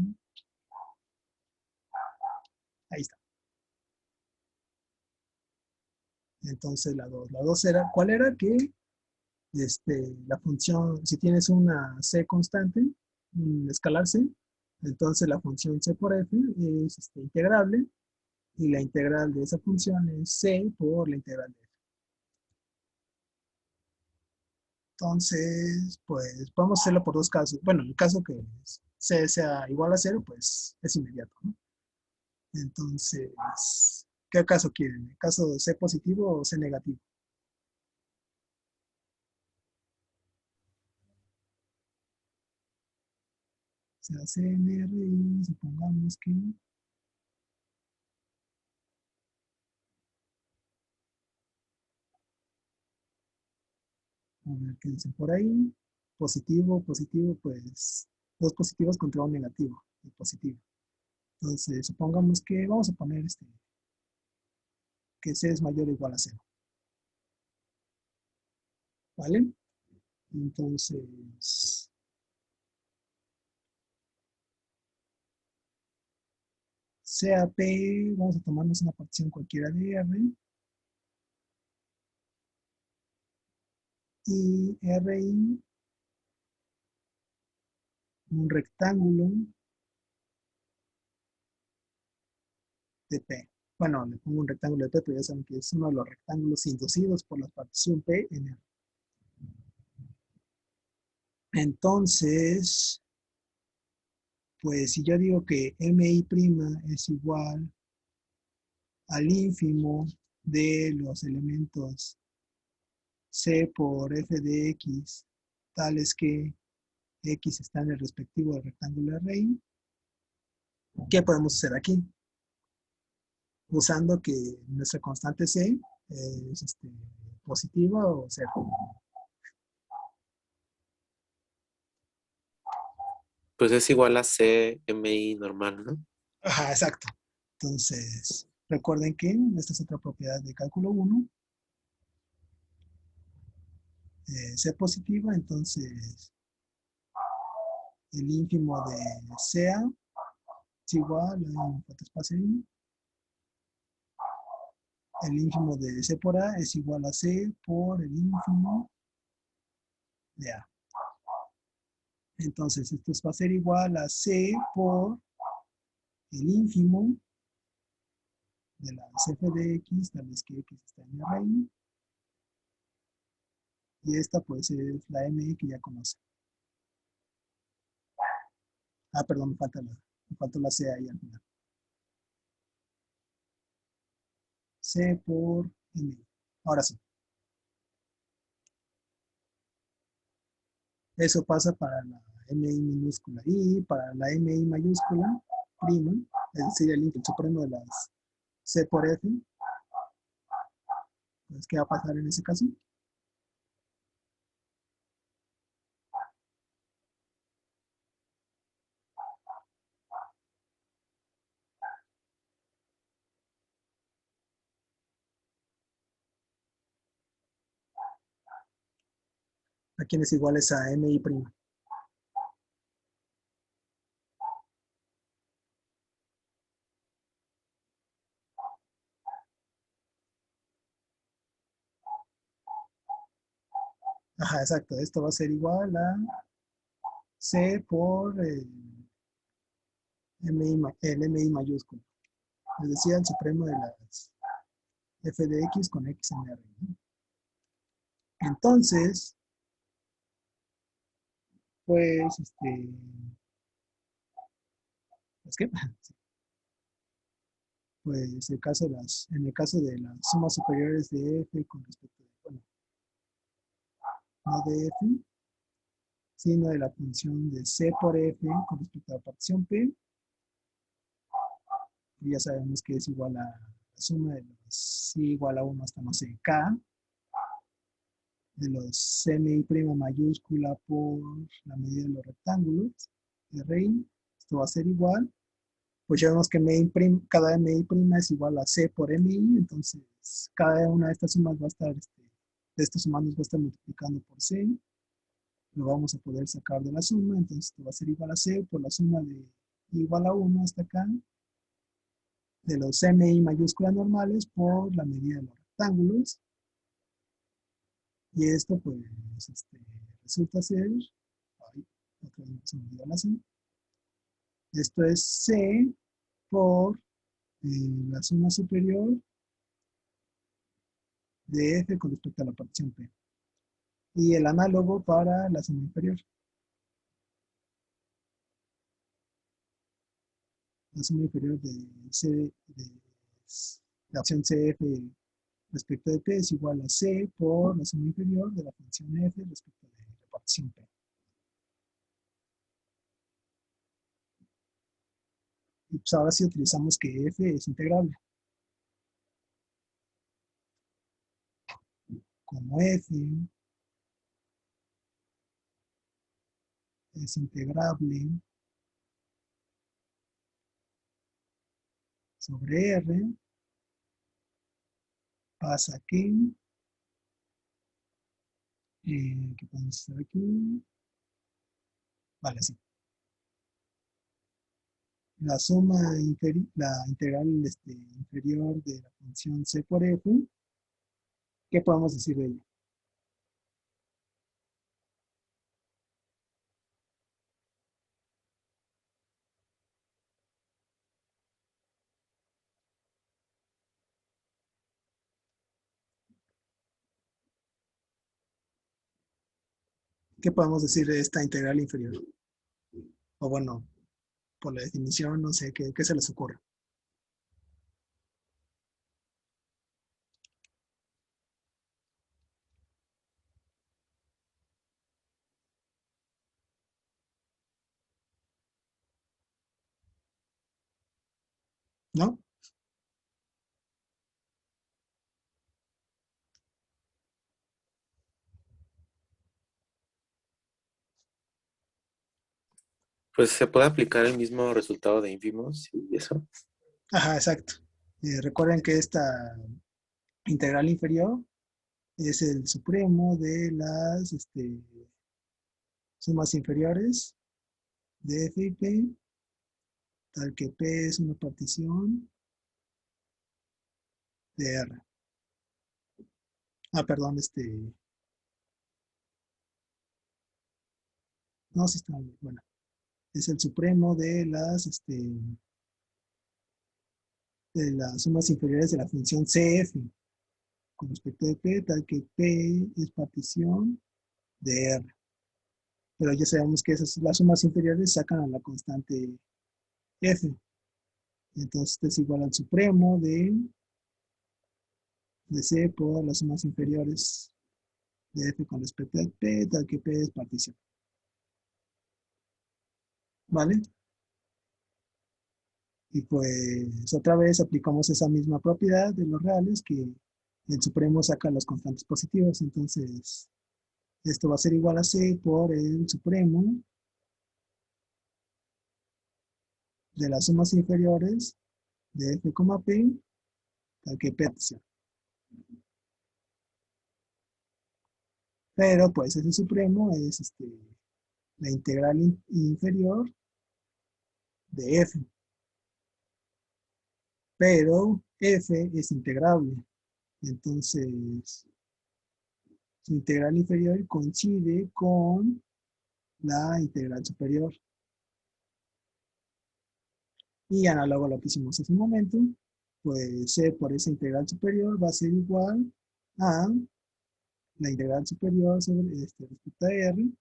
Ahí está. Entonces la 2. La 2 era, ¿cuál era? Que la función, si tienes una c constante, un escalar c, entonces la función c por f es integrable y la integral de esa función es c por la integral de f. Entonces, pues podemos hacerlo por dos casos. Bueno, en el caso que c sea igual a 0, pues es inmediato, ¿no? Entonces, ¿qué caso quieren? ¿El caso de c positivo o c negativo? O sea, CNR, supongamos que, a ver qué dicen por ahí, positivo, positivo, pues dos positivos contra un negativo, el positivo. Entonces, supongamos que vamos a poner que c es mayor o igual a 0, ¿vale? Entonces, CAP, vamos a tomarnos una partición cualquiera de R, y RI, un rectángulo de P. Bueno, le pongo un rectángulo de P, pero ya saben que es uno de los rectángulos inducidos por la partición P en R. Entonces, pues si yo digo que MI' es igual al ínfimo de los elementos C por f de x, tales que x está en el respectivo del rectángulo RI, ¿qué podemos hacer aquí? Usando que nuestra constante C es positiva o cero. Pues es igual a CMI normal, ¿no? Ajá, exacto. Entonces, recuerden que esta es otra propiedad de cálculo 1. C positiva, entonces el ínfimo de CA es igual a espacio I. El ínfimo de C por A es igual a C por el ínfimo de A. Entonces, esto va a ser igual a C por el ínfimo de las f de x, tal vez que x está en RI. Y esta pues es la MI que ya conoce. Ah, perdón, me falta la C ahí al final. C por MI. Ahora sí. Eso pasa para la MI minúscula y para la MI mayúscula, prima, es decir, el supremo de las C por F. Pues, ¿qué va a pasar en ese caso? ¿A quién es igual esa MI prima? Ajá, exacto. Esto va a ser igual a C por el MI mayúsculo. Les decía el supremo de las f de x con x en R, ¿no? Entonces, pues, ¿es que? pues en el caso de las sumas superiores de f con respecto a, bueno, no de f, sino de la función de c por f con respecto a la partición p, ya sabemos que es igual a la suma de los c igual a 1 hasta no sé, k, de los mi' mayúscula por la medida de los rectángulos de Ri. Esto va a ser igual. Pues ya vemos que cada mi' es igual a c por mi, entonces cada una de estas sumas va a estar, de estos sumandos va a estar multiplicando por c. Lo vamos a poder sacar de la suma, entonces esto va a ser igual a c por la suma de igual a 1 hasta acá, de los mi mayúsculas normales por la medida de los rectángulos. Y esto pues resulta ser, ay, otra vez se me olvidó la suma. Esto es c por la suma superior de f con respecto a la partición p. Y el análogo para la suma inferior. La suma inferior de c, de la opción cf respecto de p es igual a c por la suma inferior de la función f respecto de la partición p. Y pues ahora sí utilizamos que f es integrable. Como f es integrable sobre r, pasa que, ¿qué podemos hacer aquí? Vale, sí. La la integral inferior de la función c por f, ¿qué podemos decir de ella? ¿Qué podemos decir de esta integral inferior? O bueno, por la definición, no sé, ¿qué se les ocurre? ¿No? Pues se puede aplicar el mismo resultado de ínfimos y eso. Ajá, exacto. Recuerden que esta integral inferior es el supremo de las sumas inferiores de f y p, tal que p es una partición de r. Ah, perdón, no, sí está bien, bueno. Es el supremo de las sumas inferiores de la función cf con respecto de p, tal que p es partición de r. Pero ya sabemos que las sumas inferiores sacan a la constante f. Entonces esto es igual al supremo de c por las sumas inferiores de f con respecto a p, tal que p es partición. ¿Vale? Y pues otra vez aplicamos esa misma propiedad de los reales, que el supremo saca las constantes positivas. Entonces esto va a ser igual a c por el supremo de las sumas inferiores de f, p, tal que p partición. Pero pues ese supremo es la integral inferior de f. Pero f es integrable. Entonces, su integral inferior coincide con la integral superior. Y análogo a lo que hicimos hace un momento, pues c por esa integral superior va a ser igual a la integral superior sobre respecto a r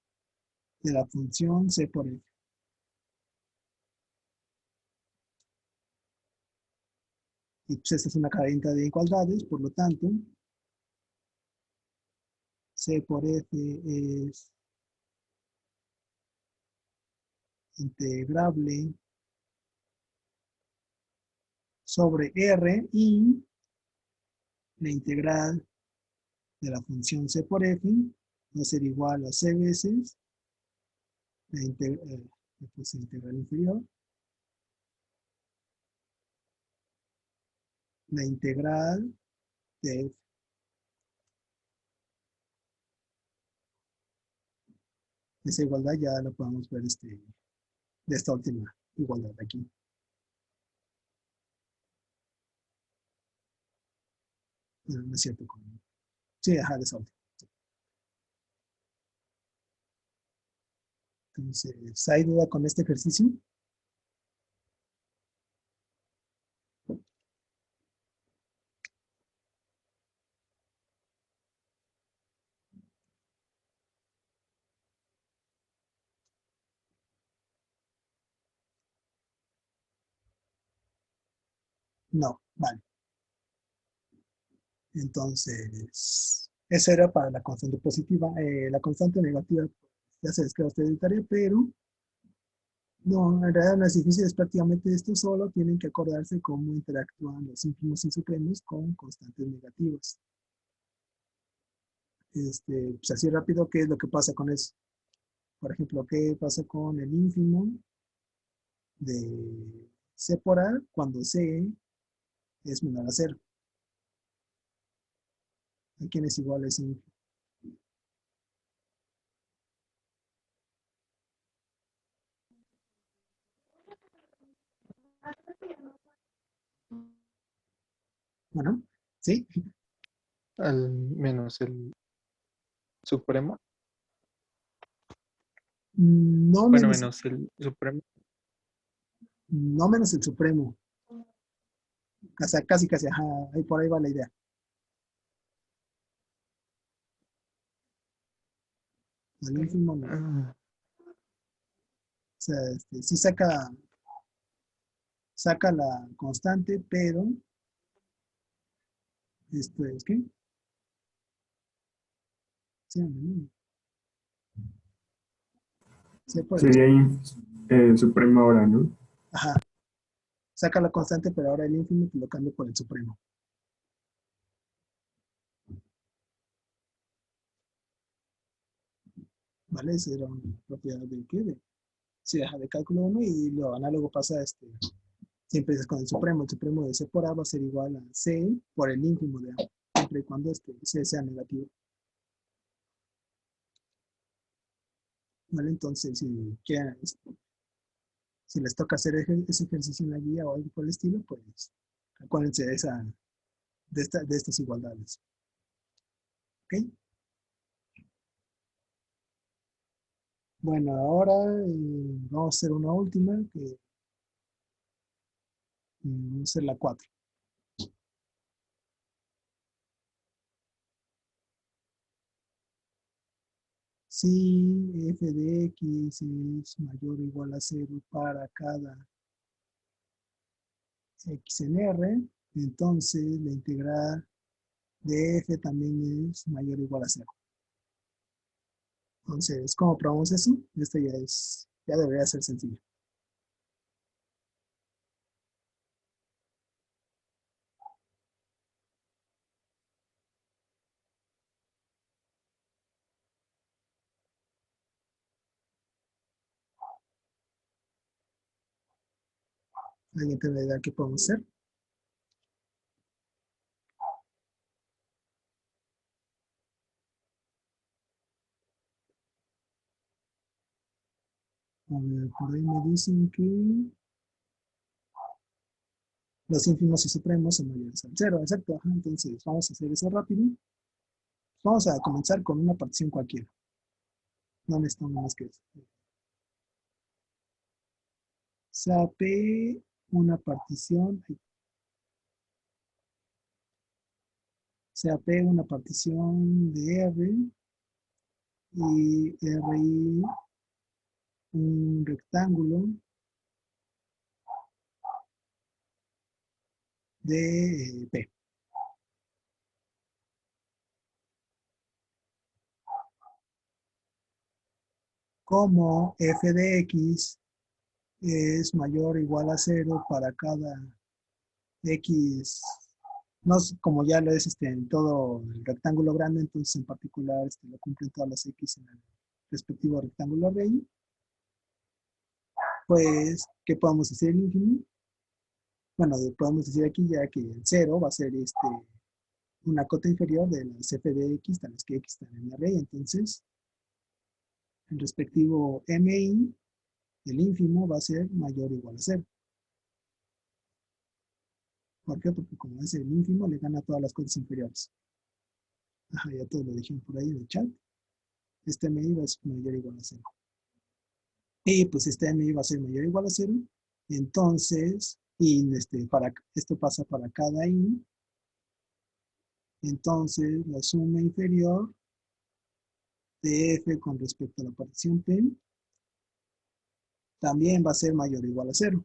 de la función c por f. Y pues esta es una cadena de igualdades, por lo tanto, C por F es integrable sobre R y la integral de la función C por F va a ser igual a C veces la integral inferior, la integral de F. Esa igualdad ya la podemos ver de esta última igualdad de aquí. No es cierto. Sí, ajá, de esa última. Entonces, ¿hay duda con este ejercicio? No, vale. Entonces, eso era para la constante positiva. La constante negativa, ya se les queda a ustedes de tarea, pero no, en realidad no es difícil, es prácticamente esto, solo tienen que acordarse cómo interactúan los ínfimos y supremos con constantes negativas. Pues así rápido, ¿qué es lo que pasa con eso? Por ejemplo, ¿qué pasa con el ínfimo de C por A cuando C es menor a 0? ¿A quién es igual a ese ínfimo? Bueno, ¿sí? Al menos el supremo. No Bueno, menos, menos el supremo. no menos el supremo. O sea, casi, casi, ajá, ahí por ahí va la idea. El ínfimo no. O Ah, sea, sí saca la constante, pero esto es que, sí, no, sí, por el, Sería supremo ahora, ¿no? ajá, saca la constante, pero ahora el ínfimo lo cambia por el supremo. ¿Vale? Esa era una propiedad de qué? Sí, ajá, de cálculo 1 y lo análogo pasa siempre es con el supremo. El supremo de C por A va a ser igual a C por el ínfimo de A, siempre y cuando C sea negativo. ¿Vale? Entonces, si quieren, si les toca hacer ese ejercicio en la guía o algo por el estilo, pues acuérdense de estas igualdades. ¿Ok? Bueno, ahora vamos a hacer una última, que vamos a hacer la 4. Si f de x es mayor o igual a 0 para cada x en R, entonces la integral de f también es mayor o igual a 0. Entonces, ¿cómo probamos eso? Esto ya debería ser sencillo. ¿Alguien tiene una idea de qué podemos hacer? A ver, por ahí me dicen que los ínfimos y supremos son mayores al 0, exacto. Ajá, entonces, vamos a hacer eso rápido. Vamos a comenzar con una partición cualquiera. No necesitamos más que eso. Sea P una partición, sea P una partición de R y RI un rectángulo de P. Como f de x es mayor o igual a 0 para cada x, no como ya lo es en todo el rectángulo grande, entonces en particular lo cumplen todas las x en el respectivo rectángulo rey, pues, ¿qué podemos decir el ínfimo? Bueno, podemos decir aquí ya que el 0 va a ser una cota inferior de las f de x, tales que x están en el array, entonces el respectivo mi, el ínfimo, va a ser mayor o igual a 0. ¿Por qué? Porque como es el ínfimo, le gana a todas las cotas inferiores. Ajá, ya todos lo dijeron por ahí en el chat. Este mi va a ser mayor o igual a 0. Y pues este mi va a ser mayor o igual a 0. Entonces, y esto pasa para cada i. Entonces, la suma inferior de f con respecto a la partición p también va a ser mayor o igual a 0.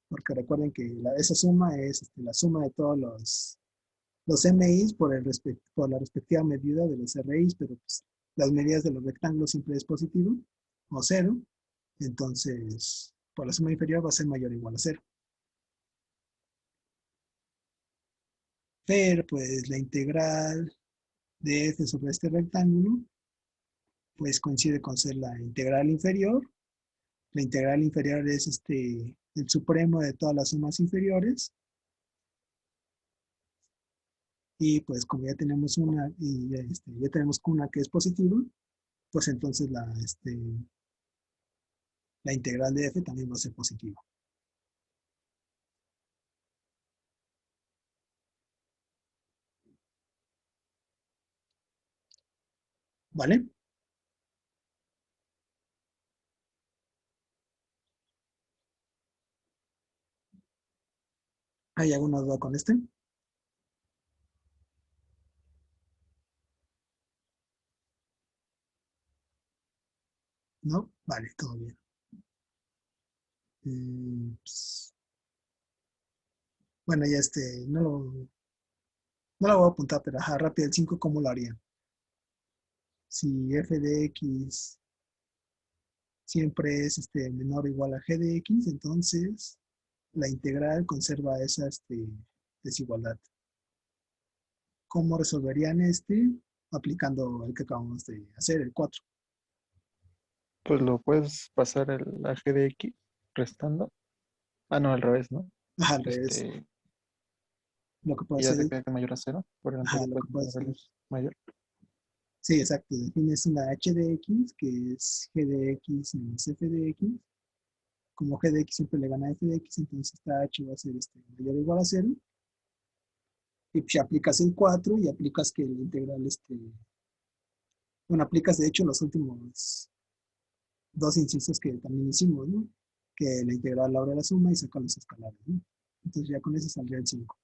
Porque recuerden que esa suma es la suma de todos los MIs por la respectiva medida de los RIs, pero pues, las medidas de los rectángulos siempre es positivo o 0. Entonces, por la suma inferior va a ser mayor o igual a 0. Pero pues la integral de f sobre este rectángulo pues coincide con ser la integral inferior. La integral inferior es el supremo de todas las sumas inferiores. Y pues como ya tenemos una y ya tenemos una que es positiva, pues entonces la integral de f también va a ser positiva. ¿Vale? ¿Hay alguna duda con este? ¿No? Vale, todo bien. Pues, bueno, ya no lo voy a apuntar, pero ajá, rápido el 5, ¿cómo lo harían? Si f de x siempre es menor o igual a g de x, entonces la integral conserva esa desigualdad. ¿Cómo resolverían aplicando el que acabamos de hacer, el 4? Pues lo puedes pasar el a g de x restando. Ah, no, al revés, ¿no? Ajá, al revés. Este, Lo que puedo y ya hacer te es, queda que mayor a 0. Por lo tanto, ajá, lo lo que puedes puedo poner hacer, mayor. sí, exacto, defines una h de x, que es g de x menos f de x. Como g de x siempre le gana a f de x, entonces esta h va a ser mayor o igual a 0. Y pues aplicas el 4 y aplicas que el integral, bueno, aplicas de hecho los últimos dos incisos que también hicimos, ¿no? Que la integral abre la suma y saca los escalares, ¿no? Entonces ya con eso saldría el 5.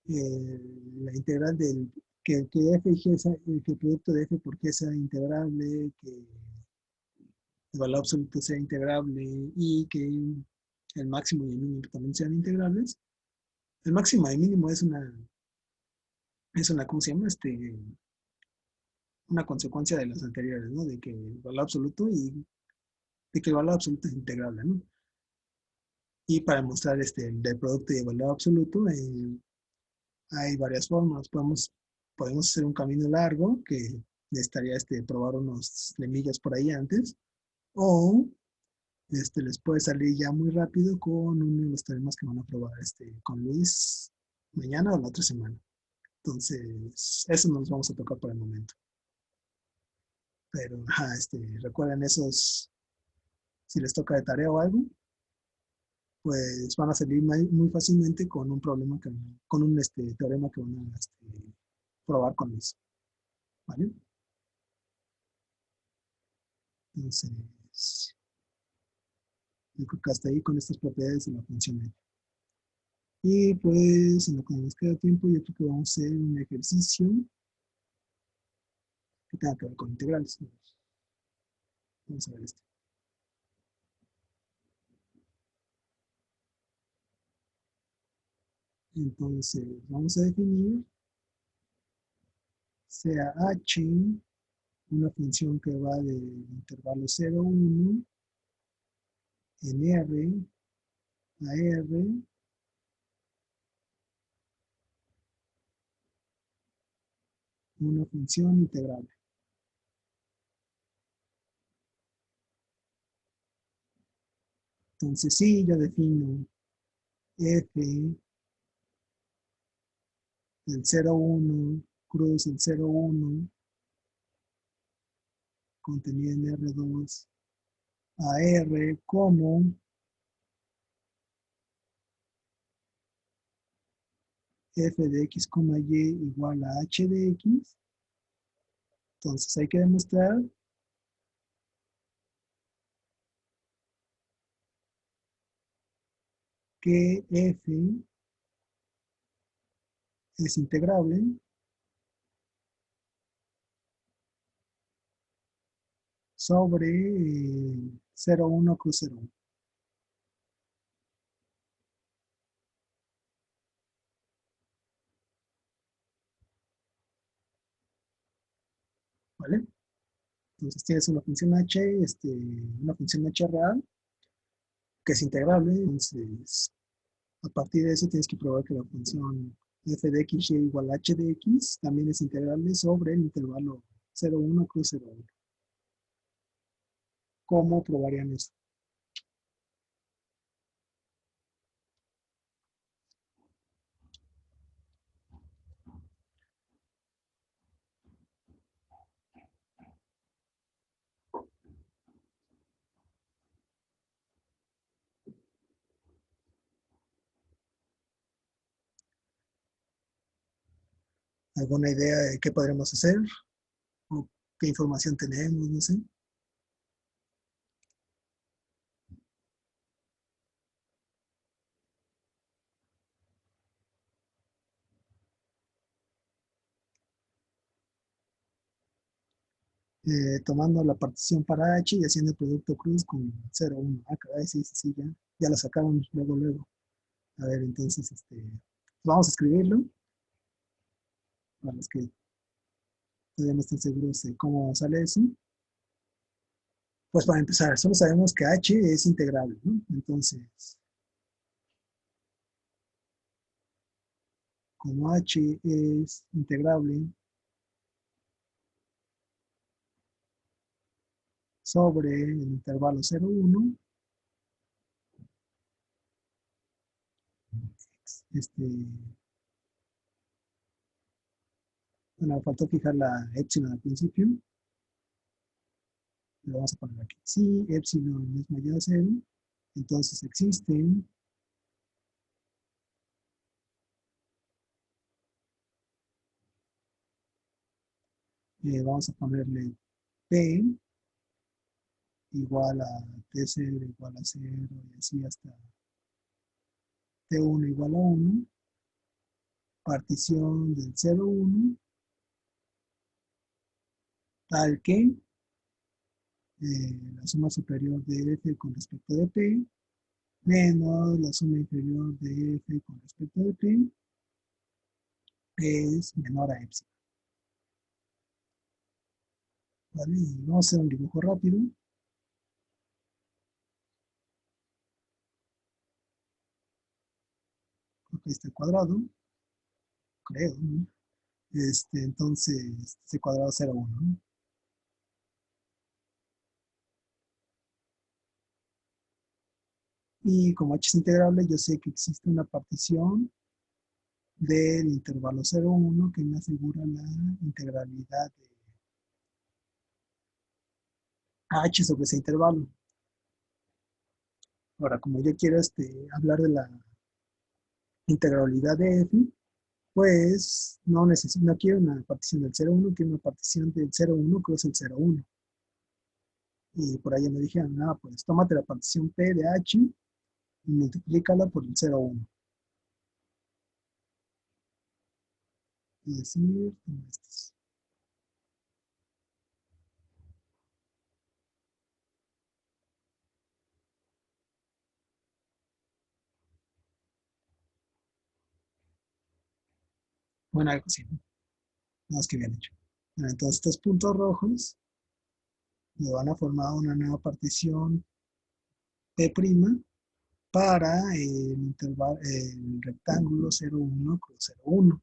La integral que f y g, que el producto de f por g sea integrable, que el valor absoluto sea integrable y que el máximo y el mínimo también sean integrables. El máximo y el mínimo es una, ¿cómo se llama? Una consecuencia de las anteriores, ¿no? De que el valor absoluto y de que el valor absoluto es integrable, ¿no? Y para mostrar del producto y el valor absoluto, hay varias formas. Podemos hacer un camino largo que necesitaría probar unos lemillas por ahí antes, o les puede salir ya muy rápido con uno de los temas que van a probar con Luis mañana o la otra semana. Entonces, eso no los vamos a tocar por el momento. Pero, ajá, recuerden esos, si les toca de tarea o algo, pues van a salir muy fácilmente con un problema, con un teorema que van a probar con eso. ¿Vale? Entonces, yo creo que hasta ahí con estas propiedades de la función f. Y pues, en lo que nos queda tiempo, yo creo que vamos a hacer un ejercicio que tenga que ver con integrales. Vamos a ver esto. Entonces, vamos a definir sea h una función que va del intervalo 0, 1 en R a R una función integrable. Entonces, sí, yo defino f del 0, 1 cruz el 0, 1 contenido en R2 a R como f de x, y igual a h de x. Entonces hay que demostrar que f es integrable sobre 0, 1 cruz 0, 1. ¿Vale? Entonces tienes una función h, una función h real que es integrable. Entonces, a partir de eso tienes que probar que la función f de x y igual a h de x también es integrable sobre el intervalo 0, 1 cruz 0, 1. ¿Cómo probarían eso? ¿Alguna idea de qué podremos hacer? ¿O qué información tenemos? No sé. Tomando la partición para h y haciendo el producto cruz con 0, 1. Ah, caray, sí, sí, sí, ya lo sacamos luego, luego. A ver, entonces, vamos a escribirlo para los que todavía no están seguros de cómo sale eso. Pues para empezar, solo sabemos que h es integrable, ¿no? Entonces, como h es integrable sobre el intervalo 0, 1, este, bueno, faltó fijar la epsilon al principio. Le vamos a poner aquí. Si epsilon es mayor a 0, entonces existen vamos a ponerle P igual a T0 igual a 0 y así hasta T1 igual a 1, partición del 0, 1, tal que la suma superior de F con respecto de P menos la suma inferior de F con respecto de P es menor a epsilon. ¿Vale? Y vamos a hacer un dibujo rápido. Aquí está el cuadrado, creo, ¿no? Entonces, este cuadrado 0, 1, ¿no? Y como h es integrable, yo sé que existe una partición del intervalo 0, 1 que me asegura la integralidad de h sobre ese intervalo. Ahora, como yo quiero hablar de la integralidad de f, pues no quiero una partición del 0, 1, quiero una partición del 0, 1 cruz el 0, 1. Y por ahí me dijeron, no, pues tómate la partición p de h y multiplícala por el 0, 1. Y decir, estos. Bueno, algo así, ¿no? Nada más que bien hecho. Bueno, entonces estos puntos rojos me van a formar una nueva partición P' para el rectángulo 0,1 cruz 0,1.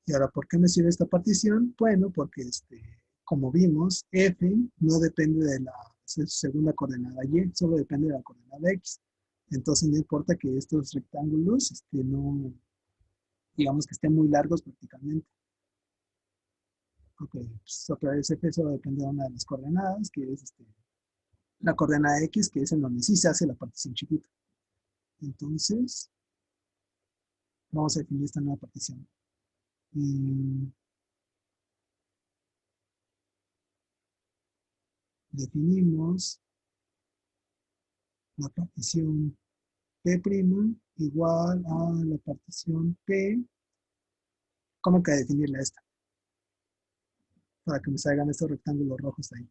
Y ahora, ¿por qué me sirve esta partición? Bueno, porque como vimos, F no depende de la segunda coordenada Y, solo depende de la coordenada X. Entonces no importa que estos rectángulos no, digamos que estén muy largos prácticamente. Porque pues, otra vez F solo depende de una de las coordenadas, que es la coordenada X, que es en donde sí se hace la partición chiquita. Entonces, vamos a definir esta nueva partición. Definimos la partición P' igual a la partición P. ¿Cómo que definirla esta? Para que me salgan estos rectángulos rojos ahí.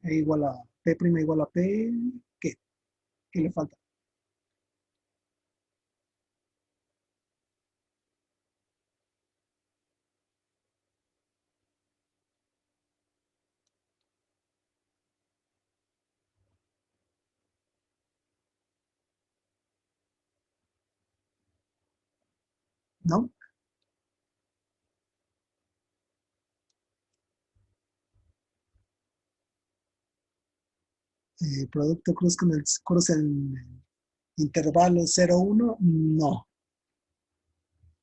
E igual a P' igual a P. ¿Qué? ¿Qué le falta? ¿No? Producto cruz con el cruz en intervalo 0,1, no.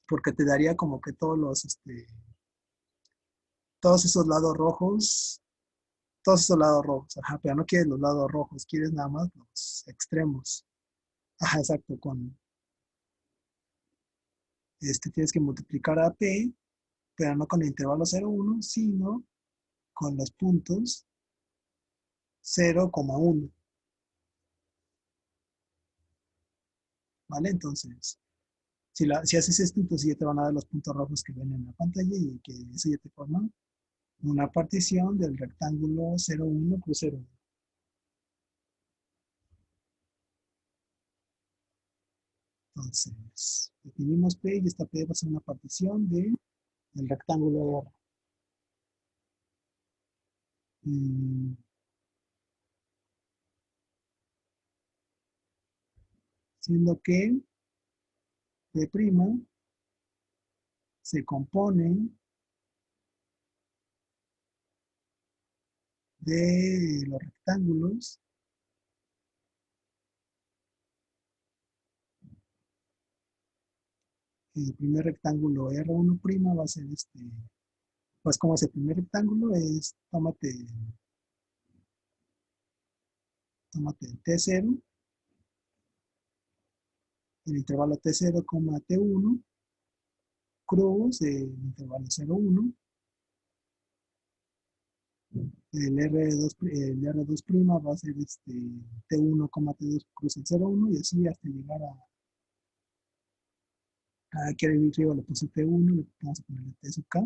Porque te daría como que todos esos lados rojos, ajá, pero no quieres los lados rojos, quieres nada más los extremos. Ajá, exacto, tienes que multiplicar a P, pero no con el intervalo 0,1, sino con los puntos 0,1. ¿Vale? Entonces, si haces esto, entonces ya te van a dar los puntos rojos que ven en la pantalla y que eso ya te forma una partición del rectángulo 0,1 cruz 0,1. Entonces, definimos P y esta P va a ser una partición del rectángulo R. Siendo que P' se compone de los rectángulos el primer rectángulo R1' va a ser pues como es el primer rectángulo, tómate el T0, el intervalo T0, T1, cruz el intervalo 0,1, el R2' va a ser T1, T2 cruz el 0,1 y así hasta llegar aquí arriba le puse T1, le vamos a ponerle T sub K.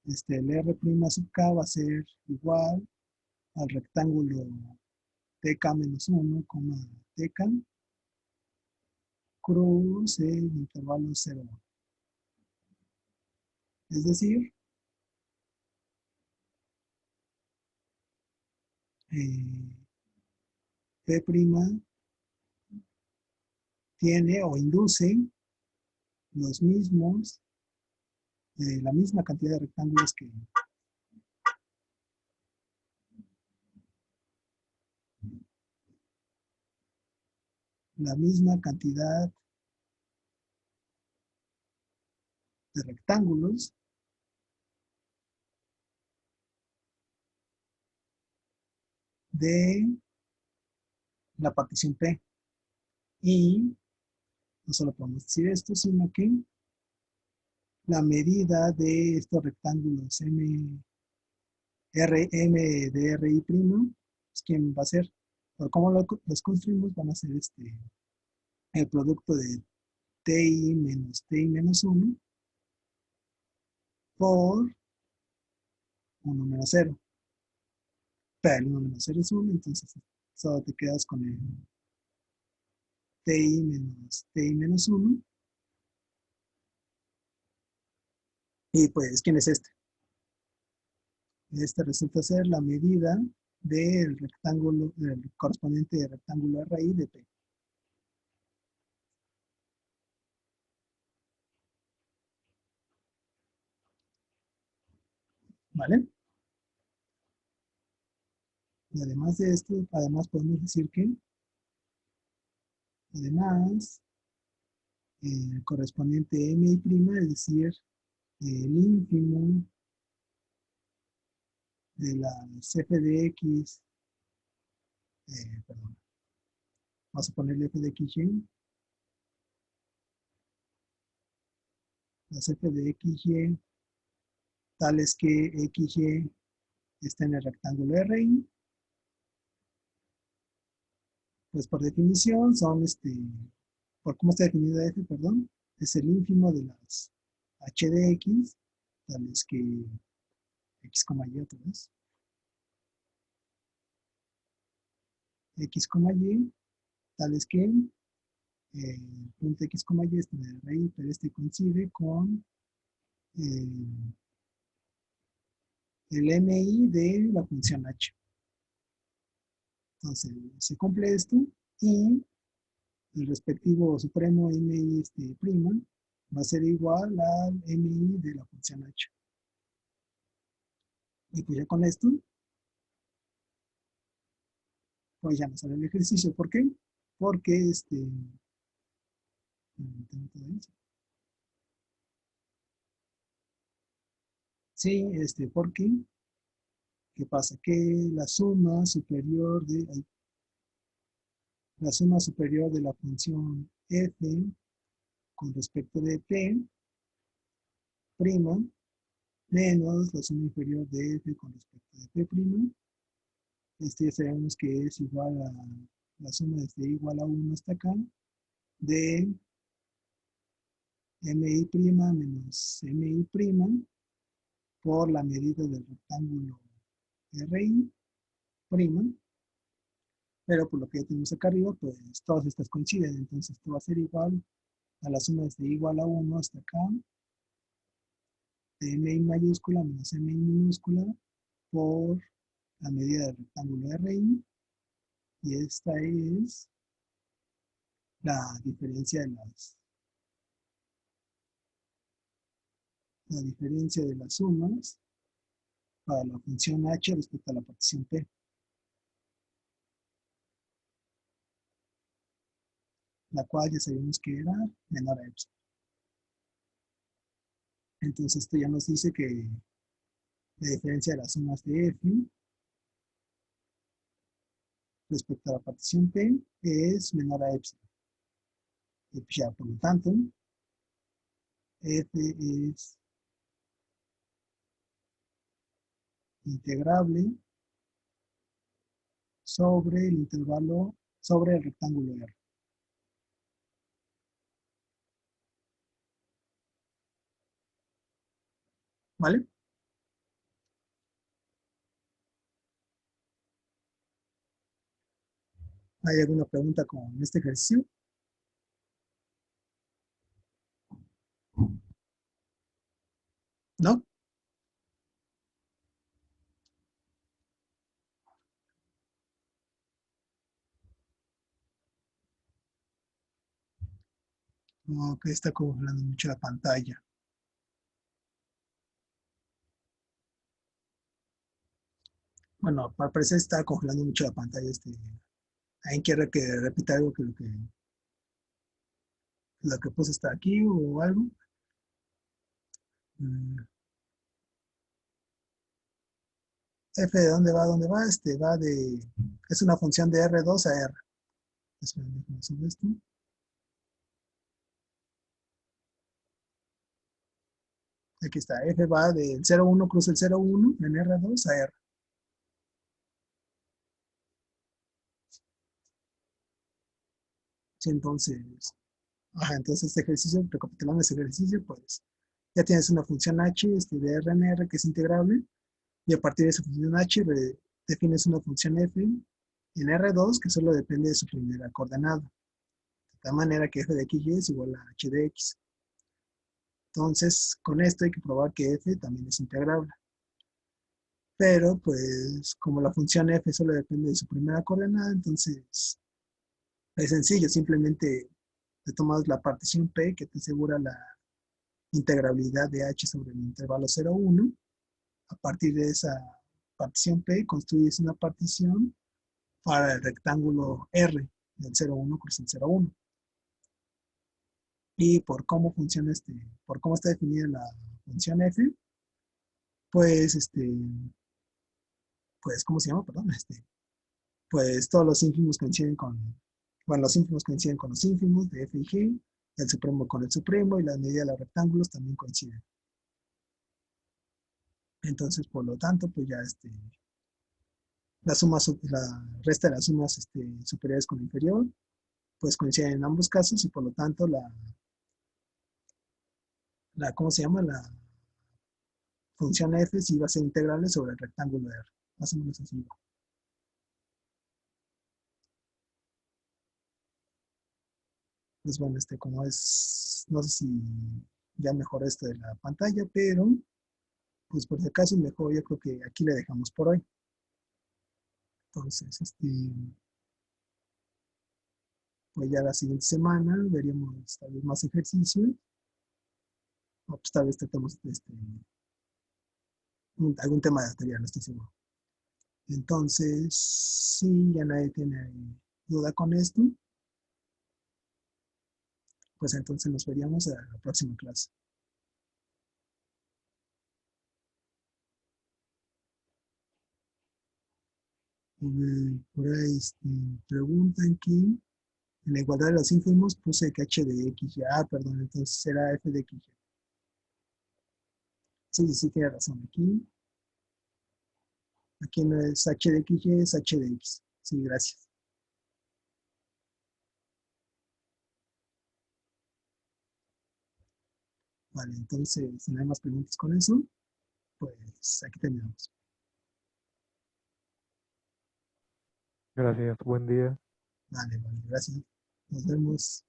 El R' sub K va a ser igual al rectángulo TK-1, TK, cruz el intervalo 0. Es decir, P' tiene o induce los mismos, la misma cantidad de rectángulos que la misma cantidad de rectángulos de la partición P. Y no solo podemos decir esto, sino que la medida de estos rectángulos RM de RI', pues, ¿quién va a ser? Por cómo los construimos, van a ser el producto de TI menos TI menos 1 por 1 menos 0. Pero el 1 menos 0 es 1, entonces solo te quedas con el ti menos 1. Y pues, ¿quién es este? Este resulta ser la medida del rectángulo, del correspondiente rectángulo RI de P. ¿Vale? Y además de esto, además podemos decir que, además, el correspondiente MI', es decir, el ínfimo de las f de x, perdón, vamos a ponerle f de xy, las f de xy, tales que xy está en el rectángulo RI, pues por definición son, por cómo está definida f, perdón, es el ínfimo de las h de x, tales que x, y otra vez, x, y, tales que punto x, y está en el RI, pero este coincide con el MI de la función h. Entonces se cumple esto y el respectivo supremo MI prima va a ser igual al MI de la función h. Y pues ya con esto, pues ya nos sale el ejercicio. ¿Por qué? Porque sí, porque ¿qué pasa? Que la suma superior de la función f con respecto de p prima menos la suma inferior de f con respecto de p prima, ya sabemos que es igual a la suma desde igual a 1 hasta acá de mi' menos mi' por la medida del rectángulo RI prima, pero por lo que ya tenemos acá arriba, pues todas estas coinciden, entonces esto va a ser igual a la suma desde igual a 1 hasta acá de mi mayúscula menos mi minúscula por la medida del rectángulo RI, y esta es la diferencia de las sumas para la función h respecto a la partición p, la cual ya sabemos que era menor a epsilon. Entonces esto ya nos dice que la diferencia de las sumas de f respecto a la partición p es menor a epsilon. Y pues ya, por lo tanto, f es integrable sobre el intervalo, sobre el rectángulo R. ¿Vale? ¿Hay alguna pregunta con este ejercicio? ¿No? No, que está congelando mucho la pantalla. Bueno, al parecer está congelando mucho la pantalla. ¿Alguien quiere que repita algo que lo que puse está aquí o algo? F de dónde va, va es una función de R2 a R. Esperen, déjenme subir esto. Aquí está, F va del 0,1 cruza el 0,1 en R2 a R. Sí, entonces este ejercicio, recapitulando este ejercicio, pues ya tienes una función h de R en R que es integrable, y a partir de esa función h defines una función f en R2 que solo depende de su primera coordenada. De tal manera que f de xy es igual a h de x. Entonces, con esto hay que probar que f también es integrable. Pero, pues, como la función f solo depende de su primera coordenada, entonces es sencillo. Simplemente te tomas la partición P que te asegura la integrabilidad de h sobre el intervalo 0, 1. A partir de esa partición P, construyes una partición para el rectángulo R del 0, 1 cruz el 0, 1. Y por cómo funciona por cómo está definida la función f, pues, pues, ¿cómo se llama? Perdón, pues todos los ínfimos coinciden bueno, los ínfimos coinciden con los ínfimos de f y g, el supremo con el supremo y la medida de los rectángulos también coinciden. Entonces, por lo tanto, pues ya la resta de las sumas superiores con la inferior, pues coinciden en ambos casos y por lo tanto ¿cómo se llama? La función f sí va a ser integrable sobre el rectángulo R. Más o menos así. Pues bueno, como es, no sé si ya mejoró esto de la pantalla, pero pues por si acaso mejor, yo creo que aquí le dejamos por hoy. Entonces, pues ya la siguiente semana veríamos tal vez más ejercicios, o pues tal vez tratemos algún tema de teoría, no estoy seguro. Entonces, si ya nadie tiene duda con esto, pues entonces nos veríamos a la próxima clase. Por ahí preguntan que en la igualdad de los ínfimos puse que h de x, perdón, entonces será f de x. Sí, tiene razón. Aquí no es h de x, es h de x. Sí, gracias. Vale, entonces, si no hay más preguntas con eso, pues aquí terminamos. Gracias, buen día. Vale, gracias. Nos vemos.